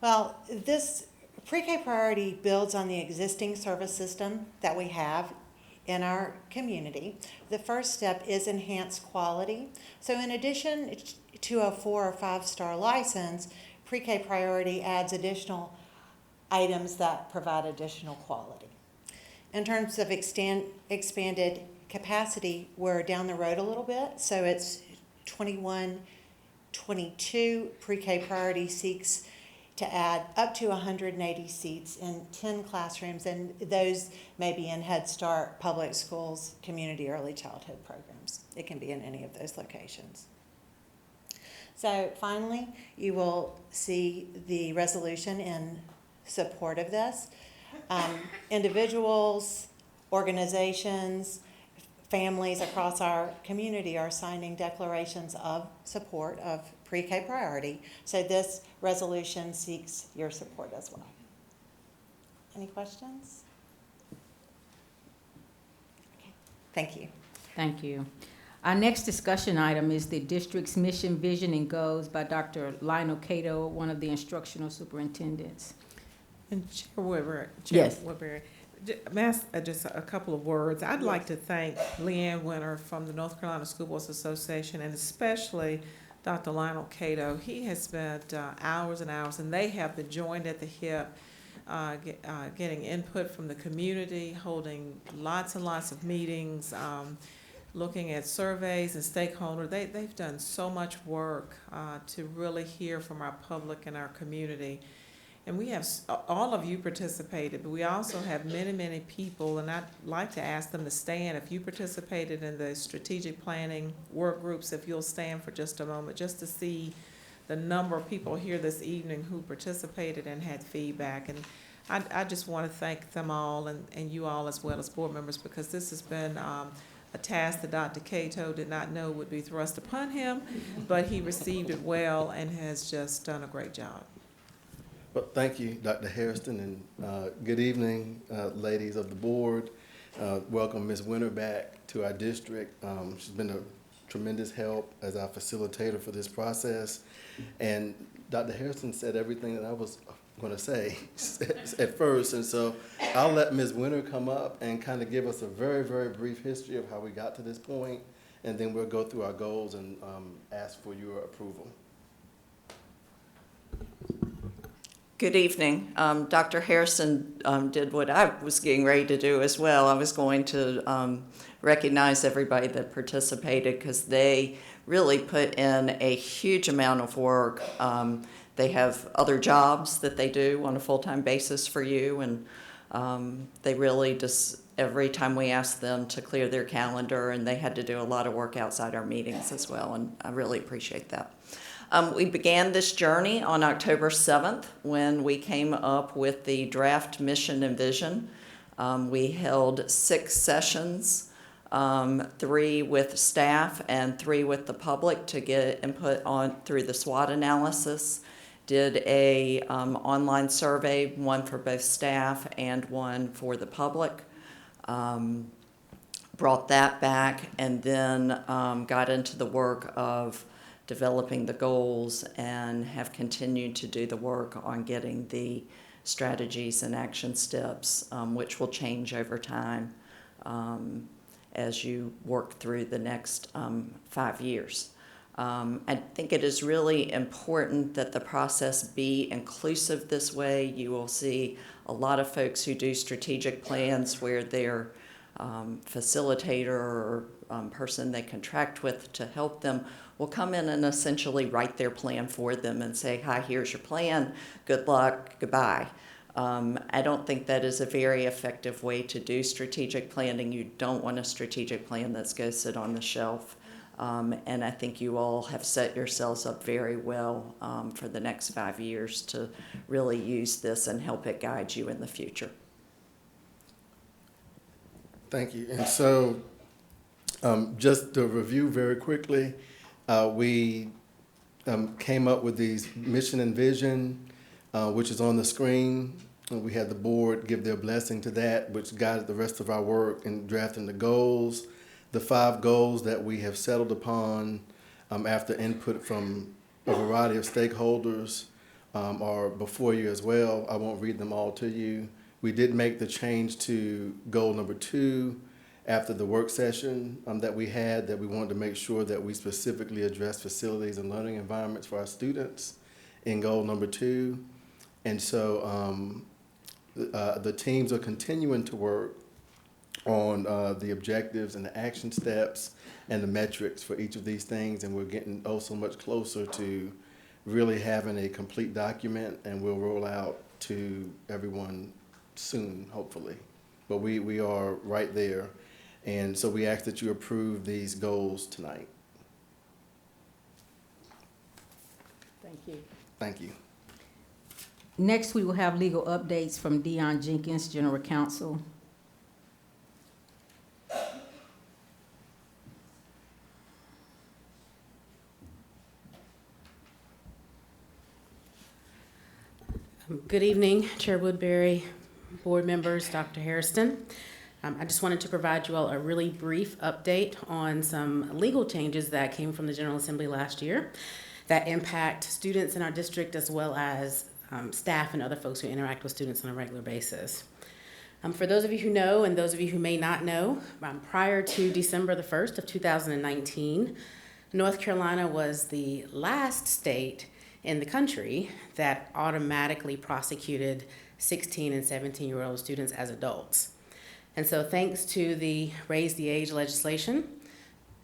Well, this Pre-K Priority builds on the existing service system that we have in our community. The first step is enhanced quality. So in addition to a 4 or 5 star license, Pre-K Priority adds additional items that provide additional quality. In terms of expanded capacity, we're down the road a little bit. So it's 21-22. Pre-K Priority seeks to add up to 180 seats in 10 classrooms, and those may be in Head Start, public schools, community early childhood programs. It can be in any of those locations. So finally, you will see the resolution in support of this. Individuals, organizations, families across our community are signing declarations of support of Pre-K Priority. So this resolution seeks your support as well. Any questions? Okay. Thank you. Thank you. Our next discussion item is the district's mission, vision, and goals by Dr. Lionel Cato, one of the instructional superintendents. And Chair Woodbury, Yes. just a couple of words. I'd like to thank Leanne Winter from the North Carolina School Boards Association, and especially Dr. Lionel Cato. He has spent hours and hours, and they have been joined at the hip, getting input from the community, holding lots and lots of meetings, looking at surveys and stakeholders. They've done so much work to really hear from our public and our community. And we have, all of you participated, but we also have many, many people, and I'd like to ask them to stand. If you participated in the strategic planning work groups, if you'll stand for just a moment, just to see the number of people here this evening who participated and had feedback. And I just want to thank them all and you all as well as board members, because this has been a task that Dr. Cato did not know would be thrust upon him, but he received it well and has just done a great job. Well, thank you, Dr. Hairston, and good evening, ladies of the board. Welcome Ms. Winter back to our district. She's been a tremendous help as our facilitator for this process. And Dr. Hairston said everything that I was going to say at first, and so I'll let Ms. Winter come up and kind of give us a very, very brief history of how we got to this point, and then we'll go through our goals and ask for your approval. Good evening. Dr. Hairston did what I was getting ready to do as well. I was going to recognize everybody that participated because they really put in a huge amount of work. They have other jobs that they do on a full-time basis for you, and they really just, every time we asked them to clear their calendar, and they had to do a lot of work outside our meetings as well, and I really appreciate that. We began this journey on October 7th when we came up with the draft mission and vision. We held 6 sessions, 3 with staff and 3 with the public to get input on through the SWOT analysis. Did a online survey, one for both staff and one for the public. Brought that back and then got into the work of developing the goals and have continued to do the work on getting the strategies and action steps, which will change over time as you work through the next 5 years. I think it is really important that the process be inclusive this way. You will see a lot of folks who do strategic plans where their facilitator or person they contract with to help them will come in and essentially write their plan for them and say, hi, here's your plan, good luck, goodbye. I don't think that is a very effective way to do strategic planning. You don't want a strategic plan that's going to sit on the shelf. And I think you all have set yourselves up very well for the next 5 years to really use this and help it guide you in the future. Thank you. And so just to review very quickly, we came up with these mission and vision, which is on the screen. We had the board give their blessing to that, which guided the rest of our work in drafting the goals. The 5 goals that we have settled upon after input from a variety of stakeholders are before you as well. I won't read them all to you. We did make the change to goal number 2 after the work session that we had, that we wanted to make sure that we specifically address facilities and learning environments for our students in goal number 2. And so the teams are continuing to work on the objectives and the action steps and the metrics for each of these things, and we're getting so much closer to really having a complete document, and we'll roll out to everyone soon, hopefully. But we are right there, and so we ask that you approve these goals tonight. Thank you. Thank you. Next, we will have legal updates from Dion Jenkins, General Counsel. Good evening, Chair Woodbury, board members, Dr. Hairston. I just wanted to provide you all a really brief update on some legal changes that came from the General Assembly last year that impact students in our district as well as staff and other folks who interact with students on a regular basis. For those of you who know and those of you who may not know, prior to December the 1st of 2019, North Carolina was the last state in the country that automatically prosecuted 16 and 17-year-old students as adults. And so thanks to the Raise the Age legislation,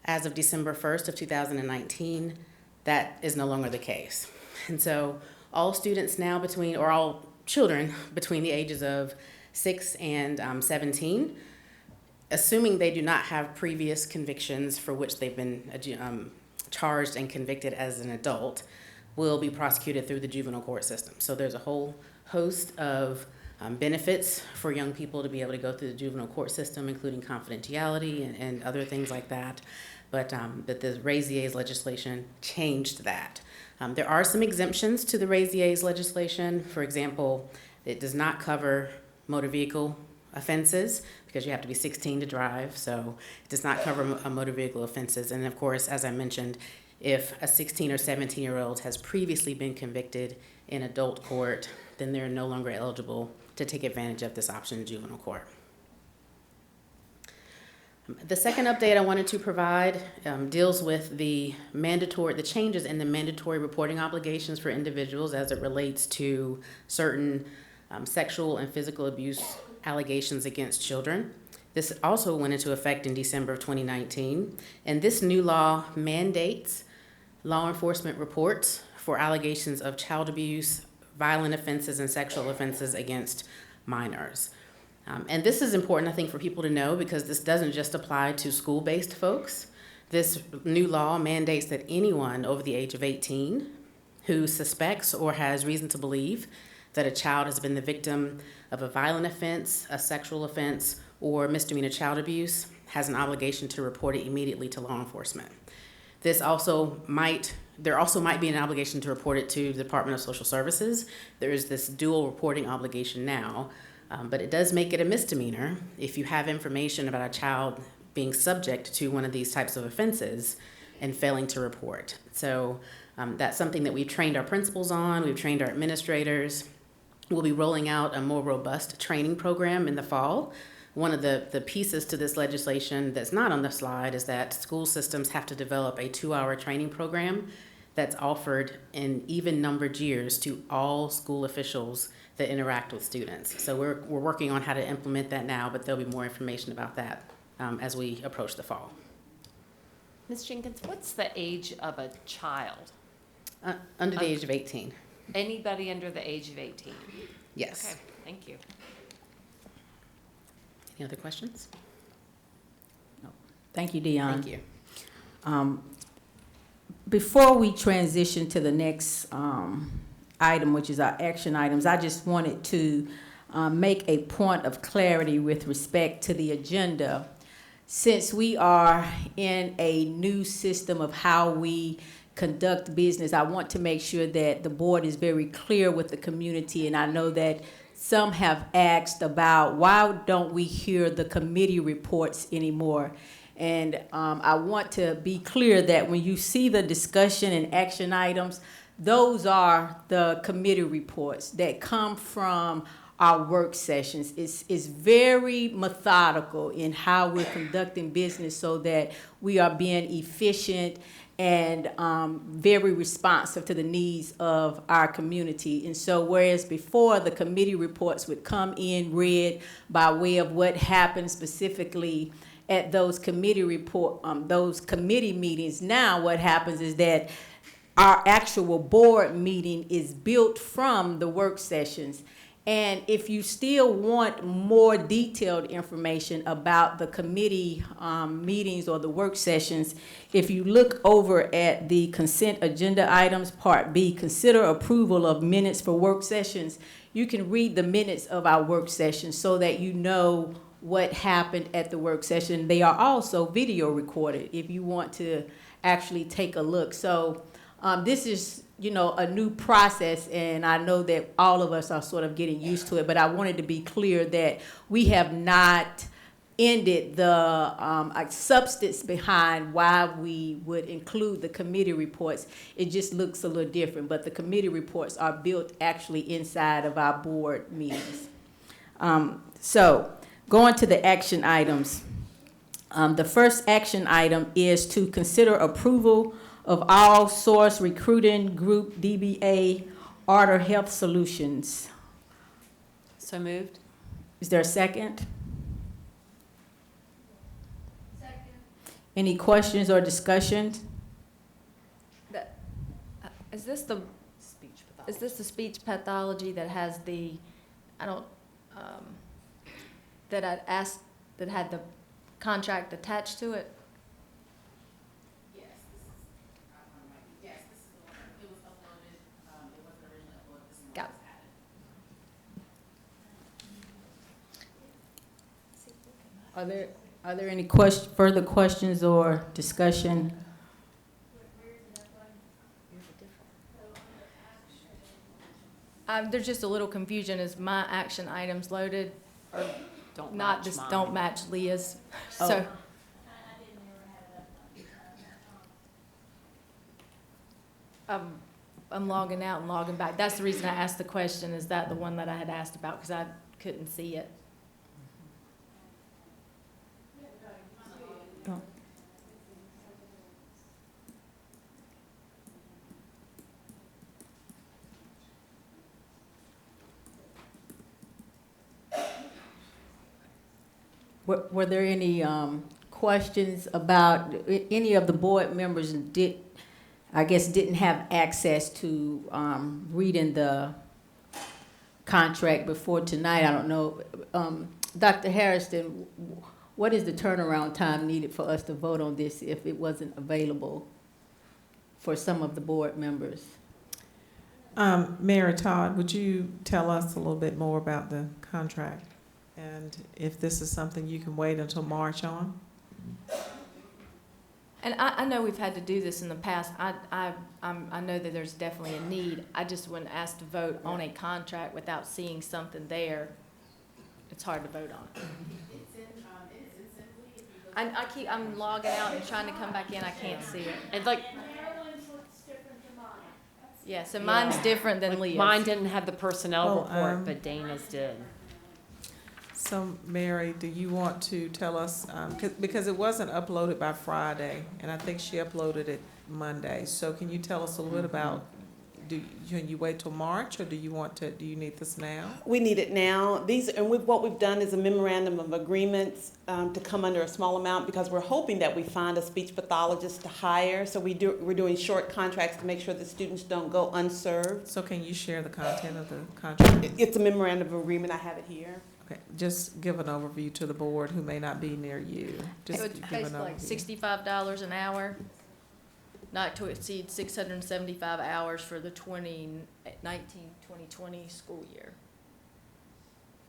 as of December 1st of 2019, that is no longer the case. And so all students now all children between the ages of 6 and 17, assuming they do not have previous convictions for which they've been charged and convicted as an adult, will be prosecuted through the juvenile court system. So there's a whole host of benefits for young people to be able to go through the juvenile court system, including confidentiality and other things like that. But the Raise the A's legislation changed that. There are some exemptions to the Raise the A's legislation. For example, it does not cover motor vehicle offenses because you have to be 16 to drive, so it does not cover motor vehicle offenses. And of course, as I mentioned, if a 16 or 17-year-old has previously been convicted in adult court, then they're no longer eligible to take advantage of this option in juvenile court. The second update I wanted to provide deals with the changes in the mandatory reporting obligations for individuals as it relates to certain sexual and physical abuse allegations against children. This also went into effect in December of 2019, and this new law mandates law enforcement reports for allegations of child abuse, violent offenses, and sexual offenses against minors. And this is important, I think, for people to know because this doesn't just apply to school-based folks. This new law mandates that anyone over the age of 18 who suspects or has reason to believe that a child has been the victim of a violent offense, a sexual offense, or misdemeanor child abuse has an obligation to report it immediately to law enforcement. There also might be an obligation to report it to the Department of Social Services. There is this dual reporting obligation now, but it does make it a misdemeanor if you have information about a child being subject to one of these types of offenses and failing to report. So that's something that we've trained our principals on, we've trained our administrators. We'll be rolling out a more robust training program in the fall. One of the pieces to this legislation that's not on the slide is that school systems have to develop a 2-hour training program that's offered in even numbered years to all school officials that interact with students. So we're working on how to implement that now, but there'll be more information about that as we approach the fall. Ms. Jenkins, what's the age of a child? Under the age of 18. Anybody under the age of 18? Yes. Okay, thank you. Any other questions? No. Thank you, Dion. Thank you. Before we transition to the next item, which is our action items, I just wanted to make a point of clarity with respect to the agenda. Since we are in a new system of how we conduct business, I want to make sure that the board is very clear with the community, and I know that some have asked about why don't we hear the committee reports anymore. And I want to be clear that when you see the discussion and action items, those are the committee reports that come from our work sessions. It's very methodical in how we're conducting business so that we are being efficient and very responsive to the needs of our community. And so whereas before the committee reports would come in read by way of what happened specifically at those committee meetings, now what happens is that our actual board meeting is built from the work sessions. And if you still want more detailed information about the committee meetings or the work sessions, if you look over at the consent agenda items, Part B, consider approval of minutes for work sessions, you can read the minutes of our work sessions so that you know what happened at the work session. They are also video recorded if you want to actually take a look. So this is, a new process, and I know that all of us are sort of getting used to it, but I wanted to be clear that we have not ended the substance behind why we would include the committee reports. It just looks a little different, but the committee reports are built actually inside of our board meetings. So going to the action items, the first action item is to consider approval of All Source Recruiting Group DBA Order Health Solutions. So moved. Is there a second? Second. Any questions or discussion? Is this the speech Is this the speech pathology that has the, I don't, that I'd asked, that had the contract attached to it? Yes, this is the one. It was uploaded, it wasn't originally uploaded, this one Got was added. Are there any further questions or discussion? There's just a little confusion. Is my action items loaded or Don't not? match Just mine. don't match Leah's. Oh. So I'm logging out and logging back. That's the reason I asked the question. Is that the one that I had asked about? Because I couldn't see it. Oh. Were there any questions about, any of the board members didn't have access to reading the contract before tonight? I don't know. Dr. Harrison, what is the turnaround time needed for us to vote on this if it wasn't available for some of the board members? Mary Todd, would you tell us a little bit more about the contract? And if this is something you can wait until March on? And I know we've had to do this in the past. I know that there's definitely a need. I just when asked to vote on a contract without seeing something there, it's hard to vote on. I'm logging out and trying to come back in. I can't see it. And like, Yeah, so mine's different than Leah's. mine didn't have the personnel Oh, report, but Dana's did. So, Mary, do you want to tell us, because it wasn't uploaded by Friday, and I think she uploaded it Monday, so can you tell us a little bit about, can you wait till March, or do you need this now? We need it now. What we've done is a memorandum of agreements to come under a small amount because we're hoping that we find a speech pathologist to hire. So we're doing short contracts to make sure that students don't go unserved. So can you share the content of the contract? It's a memorandum of agreement. I have it here. Okay, just give an overview to the board who may not be near you. Just So it's give an basically like overview. $65 an hour, not to exceed 675 hours for the 2019-2020 school year.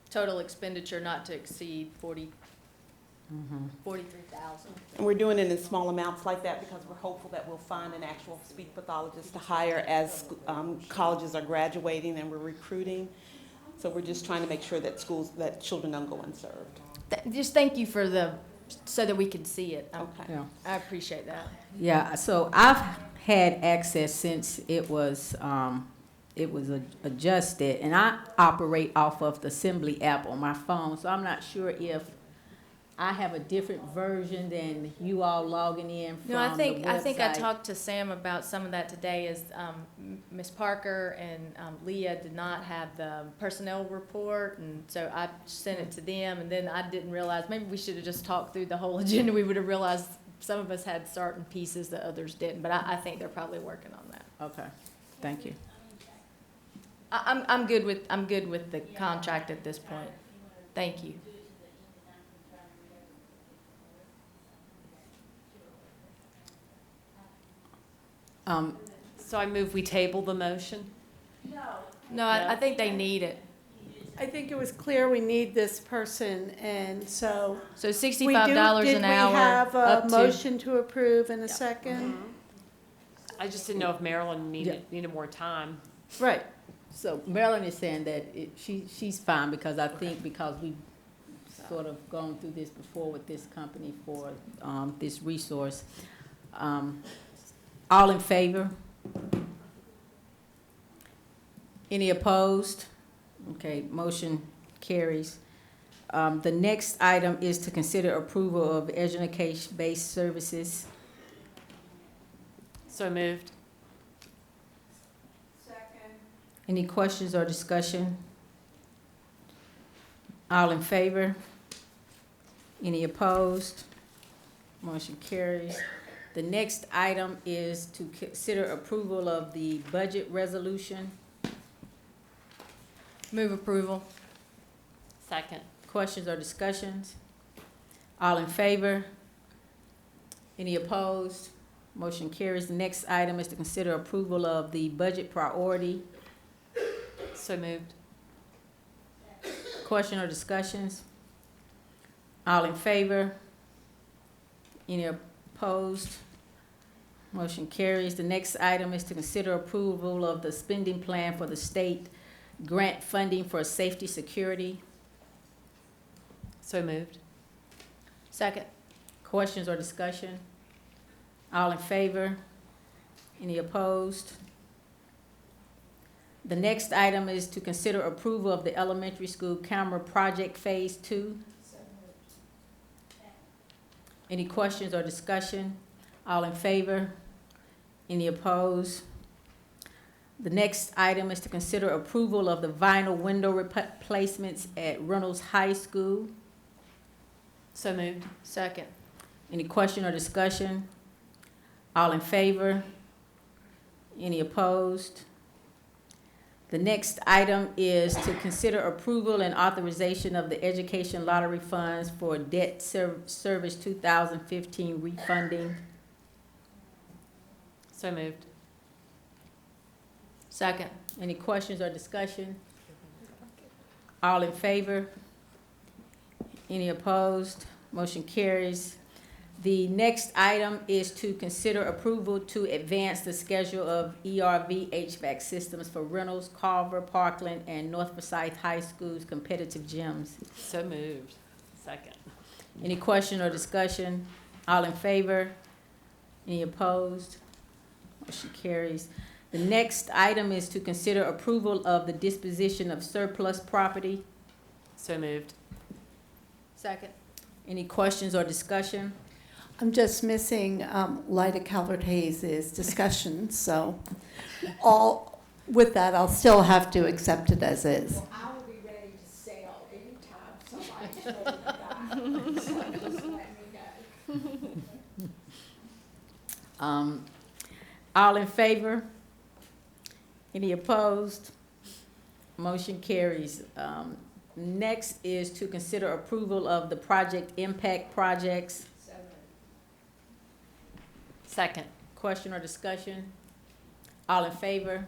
Total expenditure not to exceed 43,000. And we're doing it in small amounts like that because we're hopeful that we'll find an actual speech pathologist to hire as colleges are graduating and we're recruiting. So we're just trying to make sure that children don't go unserved. Just thank you for so that we can see it. Okay. Yeah. I appreciate that. Yeah, so I've had access since it was adjusted, and I operate off of the Assembly app on my phone, so I'm not sure if I have a different version than you all logging in from No, I think I website. talked to Sam about some of that today. Is Ms. Parker and Leah did not have the personnel report, and so I sent it to them. And then I didn't realize maybe we should have just talked through the whole agenda. We would have realized some of us had certain pieces that others didn't. But I think they're probably working on that. Okay, thank you. I'm good with the contract at this point. Thank you. So I move we table the motion? No, I think they need it. I think it was clear we need this person, and so. So we $65 do- an hour. Did we have up a to- motion to approve in a second? I just didn't know if Marilyn needed more time. Right. So Marilyn is saying that she's fine because I think because we've sort of gone through this before with this company for this resource. All in favor? Any opposed? Okay, motion carries. The next item is to consider approval of education-based services. So moved. Any questions or discussion? All in favor? Any opposed? Motion carries. The next item is to consider approval of the budget resolution. Move approval. Second. Questions or discussions? All in favor? Any opposed? Motion carries. The next item is to consider approval of the budget priority. So moved. Question or discussions? All in favor? Any opposed? Motion carries. The next item is to consider approval of the spending plan for the state grant funding for safety security. So moved. Second. Questions or discussion? All in favor? Any opposed? The next item is to consider approval of the elementary school camera project phase 2. Any questions or discussion? All in favor? Any opposed? The next item is to consider approval of the vinyl window replacements at Reynolds High School. So moved. Second. Any question or discussion? All in favor? Any opposed? The next item is to consider approval and authorization of the education lottery funds for debt service 2015 refunding. So moved. Second. Any questions or discussion? All in favor? Any opposed? Motion carries. The next item is to consider approval to advance the schedule of ERV HVAC systems for Reynolds, Carver, Parkland, and North Forsyth High School's competitive gyms. So moved. Second. Any question or discussion? All in favor? Any opposed? Motion carries. The next item is to consider approval of the disposition of surplus property. So moved. Second. Any questions or discussion? I'm just missing Lyda Calvert-Hayes' discussion, so all, with that, I'll still have to accept it as is. Well, I will be ready to sell anytime somebody shows me that. So just let me know. All in favor? Any opposed? Motion carries. Next is to consider approval of the project impact projects. Second. Question or discussion? All in favor?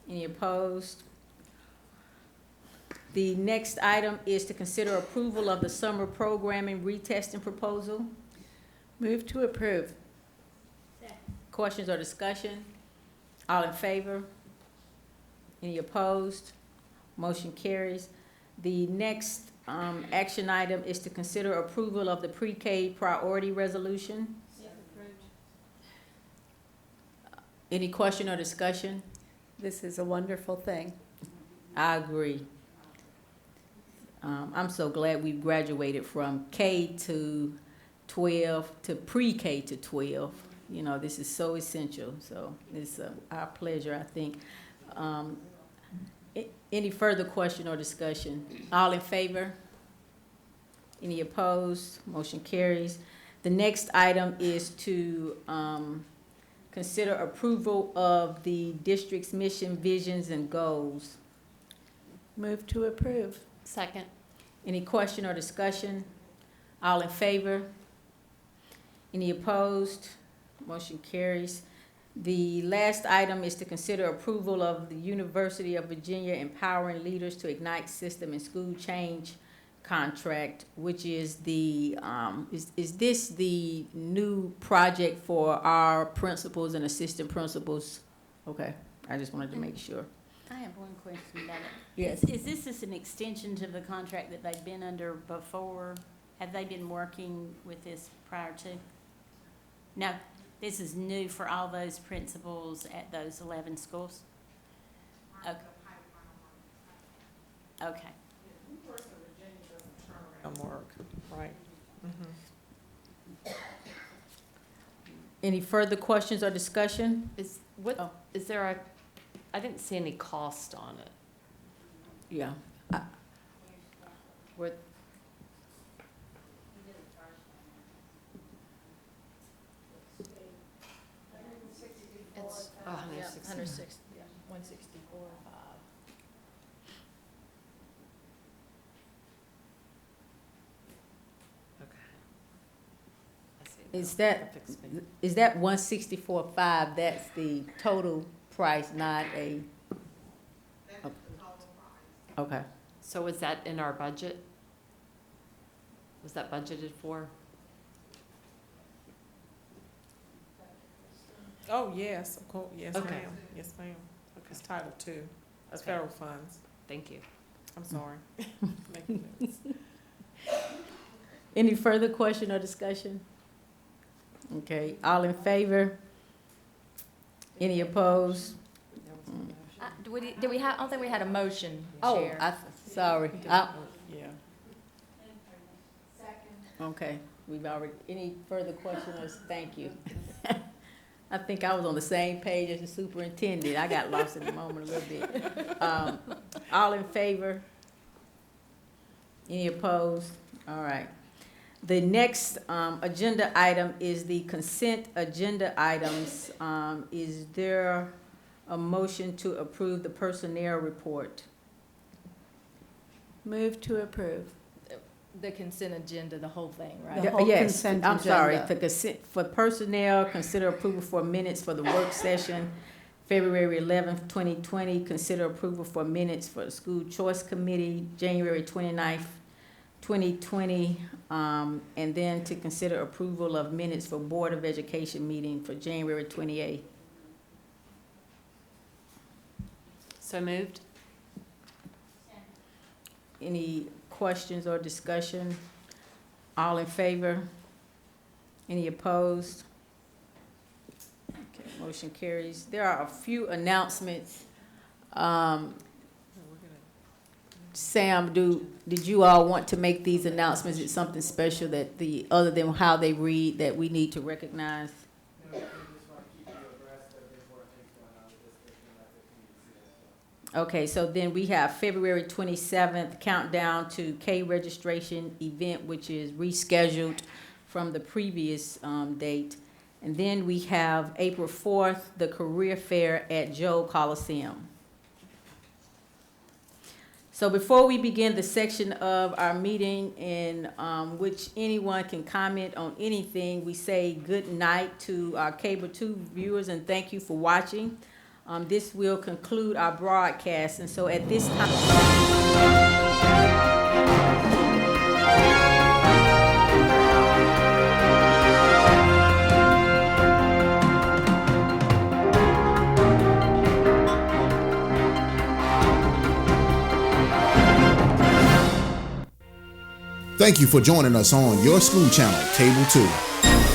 Any opposed? The next item is to consider approval of the summer programming retesting proposal. Move to approve. Questions or discussion? All in favor? Any opposed? Motion carries. The next action item is to consider approval of the pre-K priority resolution. Any question or discussion? This is a wonderful thing. I agree. I'm so glad we've graduated from K to 12 to pre-K to 12. You know, this is so essential. So it's our pleasure, I think. Any further question or discussion? All in favor? Any opposed? Motion carries. The next item is to consider approval of the district's mission, visions, and goals. Move to approve. Second. Any question or discussion? All in favor? Any opposed? Motion carries. The last item is to consider approval of the University of Virginia Empowering Leaders to Ignite System and School Change contract, which is the, is this the new project for our principals and assistant principals? Okay, I just wanted to make sure. I have one question about it. Yes. Is this just an extension to the contract that they've been under before? Have they been working with this prior to? No, this is new for all those principals at those 11 schools? Okay. Okay. Work, right. Any further questions or discussion? Is there a, I didn't see any cost on it. Yeah. What? It's 160. 164.5. Is that 164.5, that's the total price, not a? Okay. So was that in our budget? Was that budgeted for? Oh, yes, of course, yes, Okay. ma'am, yes, ma'am. It's Title II, it's Okay. federal funds. Thank you. I'm sorry. Making notes. Any further question or discussion? Okay, all in favor? Any opposed? Did we have, I don't think we had a motion, Oh, Chair. sorry. Yeah. Okay, we've already, any further questions? Thank you. I think I was on the same page as the superintendent. I got lost in the moment a little bit. All in favor? Any opposed? All right. The next agenda item is the consent agenda items. Is there a motion to approve the personnel report? Move to approve. The consent agenda, the whole thing, right? The whole Yes, consent I'm sorry, agenda. the consent, for personnel, consider approval for minutes for the work session, February 11th, 2020. Consider approval for minutes for the school choice committee, January 29th, 2020. And then to consider approval of minutes for Board of Education meeting for January 28th. So moved? Any questions or discussion? All in favor? Any opposed? Okay, motion carries. There are a few announcements. Sam, did you all want to make these announcements? Is it something special that other than how they read, that we need to recognize? Okay, so then we have February 27th, countdown to K registration event, which is rescheduled from the previous date. And then we have April 4th, the career fair at Joe Coliseum. So before we begin the section of our meeting in which anyone can comment on anything, we say good night to our Cable 2 viewers and thank you for watching. This will conclude our broadcast, and so at this time. Thank you for joining us on your school channel, Cable 2.